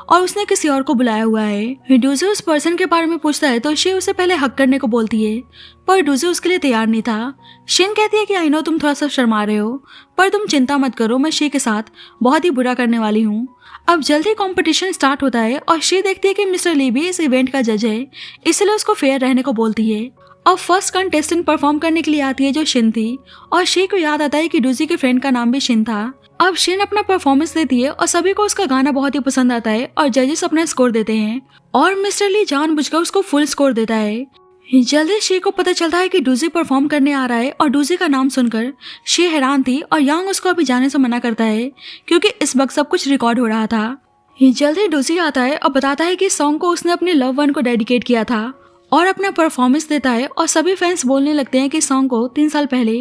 और उसने किसी और को बुलाया हुआ है। डूजी उस पर्सन के बारे में पूछता है तो शी उसे पहले हक करने को बोलती है, पर डूजी उसके लिए तैयार नहीं था। शिन कहती है कि आई नो तुम थोड़ा सा शर्मा रहे हो, पर तुम चिंता मत करो, मैं शी के साथ बहुत ही बुरा करने वाली हूँ। अब जल्दी कंपटीशन स्टार्ट होता है और शी देखती है कि मिस्टर ली भी इस इवेंट का जज है, इसलिए उसको फेयर रहने को बोलती है। अब फर्स्ट कंटेस्टेंट परफॉर्म करने के लिए आती है जो शिन थी, और शी को याद आता है कि डूजी के फ्रेंड का नाम भी शिन था। अब शिन अपना परफॉर्मेंस देती है और सभी को उसका गाना बहुत ही पसंद आता है, और जजेस अपना स्कोर देते हैं, और मिस्टर ली जानबूझकर उसको फुल स्कोर देता है। जल्दी शी को पता चलता है कि डूजी परफॉर्म करने आ रहा है, और डूजी का नाम सुनकर शी हैरान थी, और यांग उसको अभी जाने से मना करता है क्योंकि इस वक्त सब कुछ रिकॉर्ड हो रहा था। जल्दी डूजी आता है और बताता है कि इस सॉन्ग को उसने अपने लव वन को डेडिकेट किया था, और अपना परफॉर्मेंस देता है। और सभी फैंस बोलने लगते हैं कि सॉन्ग को 3 साल पहले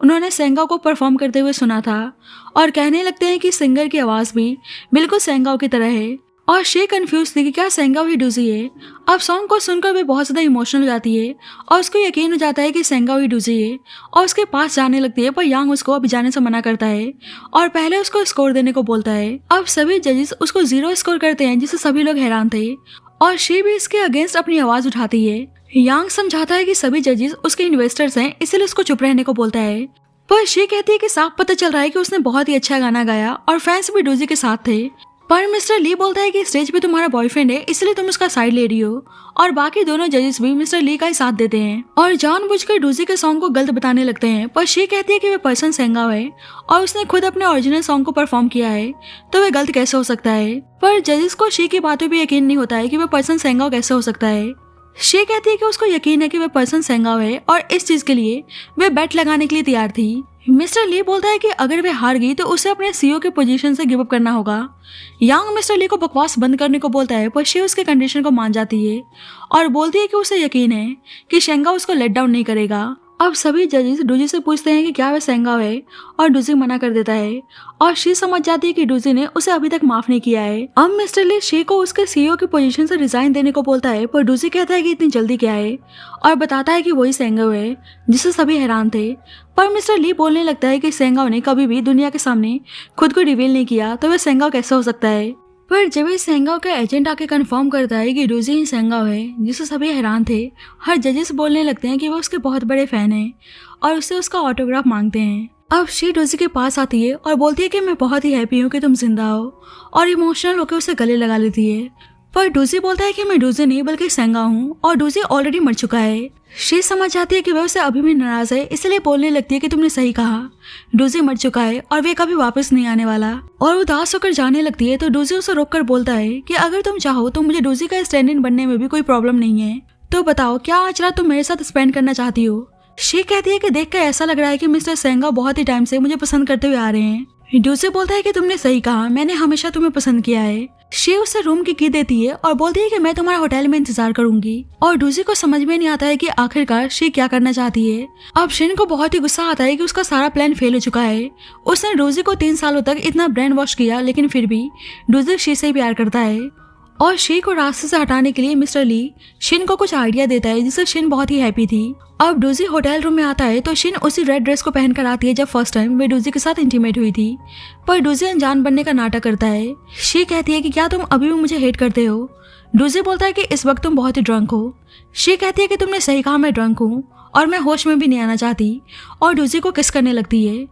उन्होंने सेंगाओ को परफॉर्म करते हुए सुना था, और कहने लगते हैं कि सिंगर की आवाज़ भी बिल्कुल सेंगाओ की तरह है। और शी कंफ्यूज थी कि क्या सेंगाओ ही डूजी है। अब सॉन्ग को सुनकर वे बहुत ज़्यादा इमोशनल हो जाती है, और उसको यकीन हो जाता है कि सेंगाओ ही डूजी है, और उसके पास जाने लगती है, पर यांग उसको अभी जाने से मना करता है और पहले उसको स्कोर देने को बोलता है। अब सभी जजेस उसको 0 स्कोर करते हैं, जिससे सभी लोग हैरान थे, और शी भी इसके अगेंस्ट अपनी आवाज़ उठाती है। यांग समझाता है कि सभी जजेस उसके इन्वेस्टर्स हैं, इसलिए उसको चुप रहने को बोलता है। पर शी कहती है कि साफ पता चल रहा है कि उसने बहुत ही अच्छा गाना गाया और फैंस भी डूजी के साथ थे। पर मिस्टर ली बोलता है कि स्टेज पे तुम्हारा बॉयफ्रेंड है, इसलिए तुम उसका साइड ले रही हो। और बाकी दोनों जजेस भी मिस्टर ली का ही साथ देते हैं और जानबूझकर डूजी के सॉन्ग को गलत बताने लगते हैं। पर शी कहती है कि वह पर्सन सेंगाव है और उसने खुद अपने ओरिजिनल सॉन्ग को परफॉर्म किया है, तो वह गलत कैसे हो सकता है। पर जजेस को शी की बातों पर यकीन नहीं होता है कि वह पर्सन सेंगाव कैसे हो सकता है। शी कहती है कि उसको यकीन है कि वह पर्सन सेंगाव है और इस चीज के लिए वह बेट लगाने के लिए तैयार थी। मिस्टर ली बोलता है कि अगर वह हार गई तो उसे अपने सीईओ के पोजीशन से गिव अप करना होगा। यांग मिस्टर ली को बकवास बंद करने को बोलता है, पर शी उसके कंडीशन को मान जाती है और बोलती है कि उसे यकीन है कि शेंगा उसको लेट डाउन नहीं करेगा। अब सभी जजेस डूजी से पूछते हैं कि क्या वह सेंगाव है और डूजी मना कर देता है और शी समझ जाती है कि डूजी ने उसे अभी तक माफ नहीं किया है। अब मिस्टर ली शी को उसके सीईओ की पोजीशन से रिजाइन देने को बोलता है, पर डूजी कहता है कि इतनी जल्दी क्या है और बताता है कि वही सेंगाव है, जिससे सभी हैरान थे। पर मिस्टर ली बोलने लगता है कि सेंगाव ने कभी भी दुनिया के सामने खुद को रिवील नहीं किया, तो वह सेंगाव कैसे हो सकता है। पर जब इस सेंगाव का एजेंट आके कंफर्म करता है कि डूजी ही सेंगाव है, जिससे सभी हैरान थे। हर जजेस बोलने लगते हैं कि वो उसके बहुत बड़े फैन हैं और उससे उसका ऑटोग्राफ मांगते हैं। अब शी डूजी के पास आती है और बोलती है कि मैं बहुत ही हैप्पी हूँ कि तुम जिंदा हो और इमोशनल होकर उसे गले लगा लेती है। पर डूजी बोलता है कि मैं डूजी नहीं बल्कि सेंगाव हूँ और डूजी ऑलरेडी मर चुका है। शी समझ जाती है कि वह उससे अभी भी नाराज है, इसलिए बोलने लगती है कि तुमने सही कहा, डूजी मर चुका है और वे कभी वापस नहीं आने वाला। और उदास होकर जाने लगती है तो डूजी उसे रोककर बोलता है कि अगर तुम चाहो तो मुझे डूजी का स्टैंड इन बनने में भी कोई प्रॉब्लम नहीं है, तो बताओ क्या आज रात तुम मेरे साथ स्पेंड करना चाहती हो। शी कहती है कि देखकर ऐसा लग रहा है कि मिस्टर सेंगाव बहुत ही टाइम से मुझे पसंद करते हुए आ रहे हैं। डूजी बोलता है कि तुमने सही कहा, मैंने हमेशा तुम्हें पसंद किया है। शी उसे रूम की देती है और बोलती है कि मैं तुम्हारा होटल में इंतजार करूंगी। और डूजी को समझ में नहीं आता है कि आखिरकार शी क्या करना चाहती है। अब शिन को बहुत ही गुस्सा आता है कि उसका सारा प्लान फेल हो चुका है। उसने डूजी को 3 सालों तक इतना ब्रेन वॉश किया, लेकिन फिर भी डूजी शी से ही प्यार करता है। और शी को रास्ते से हटाने के लिए मिस्टर ली शिन को कुछ आइडिया देता है, जिससे शिन बहुत ही हैप्पी थी। अब डूजी होटल रूम में आता है तो शिन उसी रेड ड्रेस को पहनकर आती है जब फर्स्ट टाइम वे डूजी के साथ इंटीमेट हुई थी। पर डूजी अनजान बनने का नाटक करता है। शी कहती है कि क्या तुम अभी भी मुझे हेट करते हो। डूजी बोलता है कि इस वक्त तुम बहुत ही ड्रंक हो। शी कहती है कि तुमने सही कहा, मैं ड्रंक हूँ और मैं होश में भी नहीं आना चाहती, और डूजी को किस करने लगती है।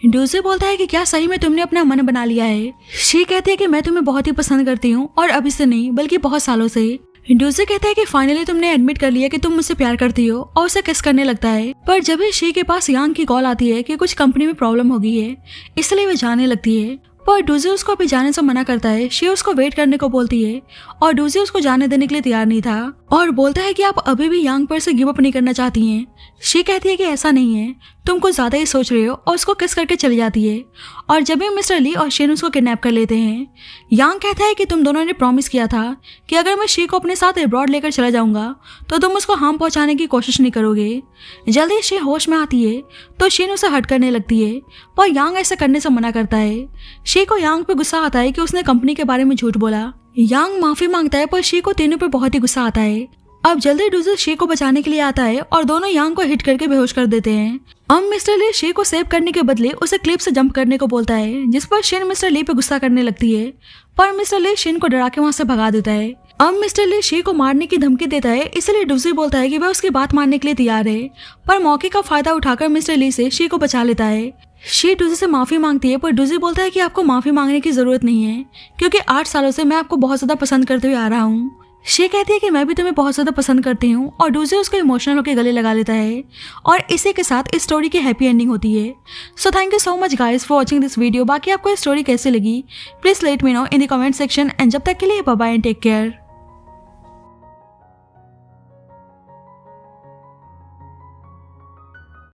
डूजी बोलता है कि क्या सही में तुमने अपना मन बना लिया है। शी कहती है कि मैं तुम्हें बहुत ही पसंद करती हूँ और अभी से नहीं बल्कि बहुत सालों से। डूजी कहता है कि फाइनली तुमने एडमिट कर लिया कि तुम मुझसे प्यार करती हो, और उसे किस करने लगता है। पर जब भी शी के पास यांग की कॉल आती है कि कुछ कंपनी में प्रॉब्लम हो गई है, इसलिए वे जाने लगती है। पर डूजी उसको अभी जाने से मना करता है। शी उसको वेट करने को बोलती है और डूजी उसको जाने देने के लिए तैयार नहीं था और बोलता है कि आप अभी भी यांग पर से गिव अप नहीं करना चाहती हैं। शी कहती है कि ऐसा नहीं है, तुम कुछ ज्यादा ही सोच रहे हो, और उसको किस करके चली जाती है। और जब भी मिस्टर ली और शिन उसको किडनैप कर लेते हैं, यांग कहता है कि तुम दोनों ने प्रॉमिस किया था कि अगर मैं शी को अपने साथ अब्रॉड लेकर चला जाऊंगा तो तुम उसको हार्म पहुंचाने की कोशिश नहीं करोगे। जल्दी शी होश में आती है तो शिन उसे हट करने लगती है, पर यांग ऐसा करने से मना करता है। शी को यांग पे गुस्सा आता है कि उसने कंपनी के बारे में झूठ बोला। यांग माफी मांगता है, पर शी को तीनों पे बहुत ही गुस्सा आता है। अब जल्दी डूजी शी को बचाने के लिए आता है और दोनों यांग को हिट करके बेहोश कर देते हैं। अब मिस्टर ली शी को सेव करने के बदले उसे क्लिप से जंप करने को बोलता है, जिस पर शिन मिस्टर ली पे गुस्सा करने लगती है, पर मिस्टर ली शिन को डरा के वहाँ से भगा देता है। अब मिस्टर ली शी को मारने की धमकी देता है, इसलिए डूजी बोलता है कि वह उसकी बात मानने के लिए तैयार है, पर मौके का फायदा उठाकर मिस्टर ली से शी को बचा लेता है। शी डूजी से माफी मांगती है, पर डूजी बोलता है कि आपको माफी मांगने की जरूरत नहीं है, क्योंकि 8 सालों से मैं आपको बहुत ज्यादा पसंद करते हुए आ रहा हूँ। शी कहती है कि मैं भी तुम्हें बहुत ज्यादा पसंद करती हूँ, और डूजी उसको इमोशनल होकर गले लगा लेता है, और इसी के साथ इस स्टोरी की हैप्पी एंडिंग होती है। So thank you so much guys for watching this video. बाकी आपको ये स्टोरी कैसी लगी please let me know in the comment section, and जब तक के लिए bye bye and take care.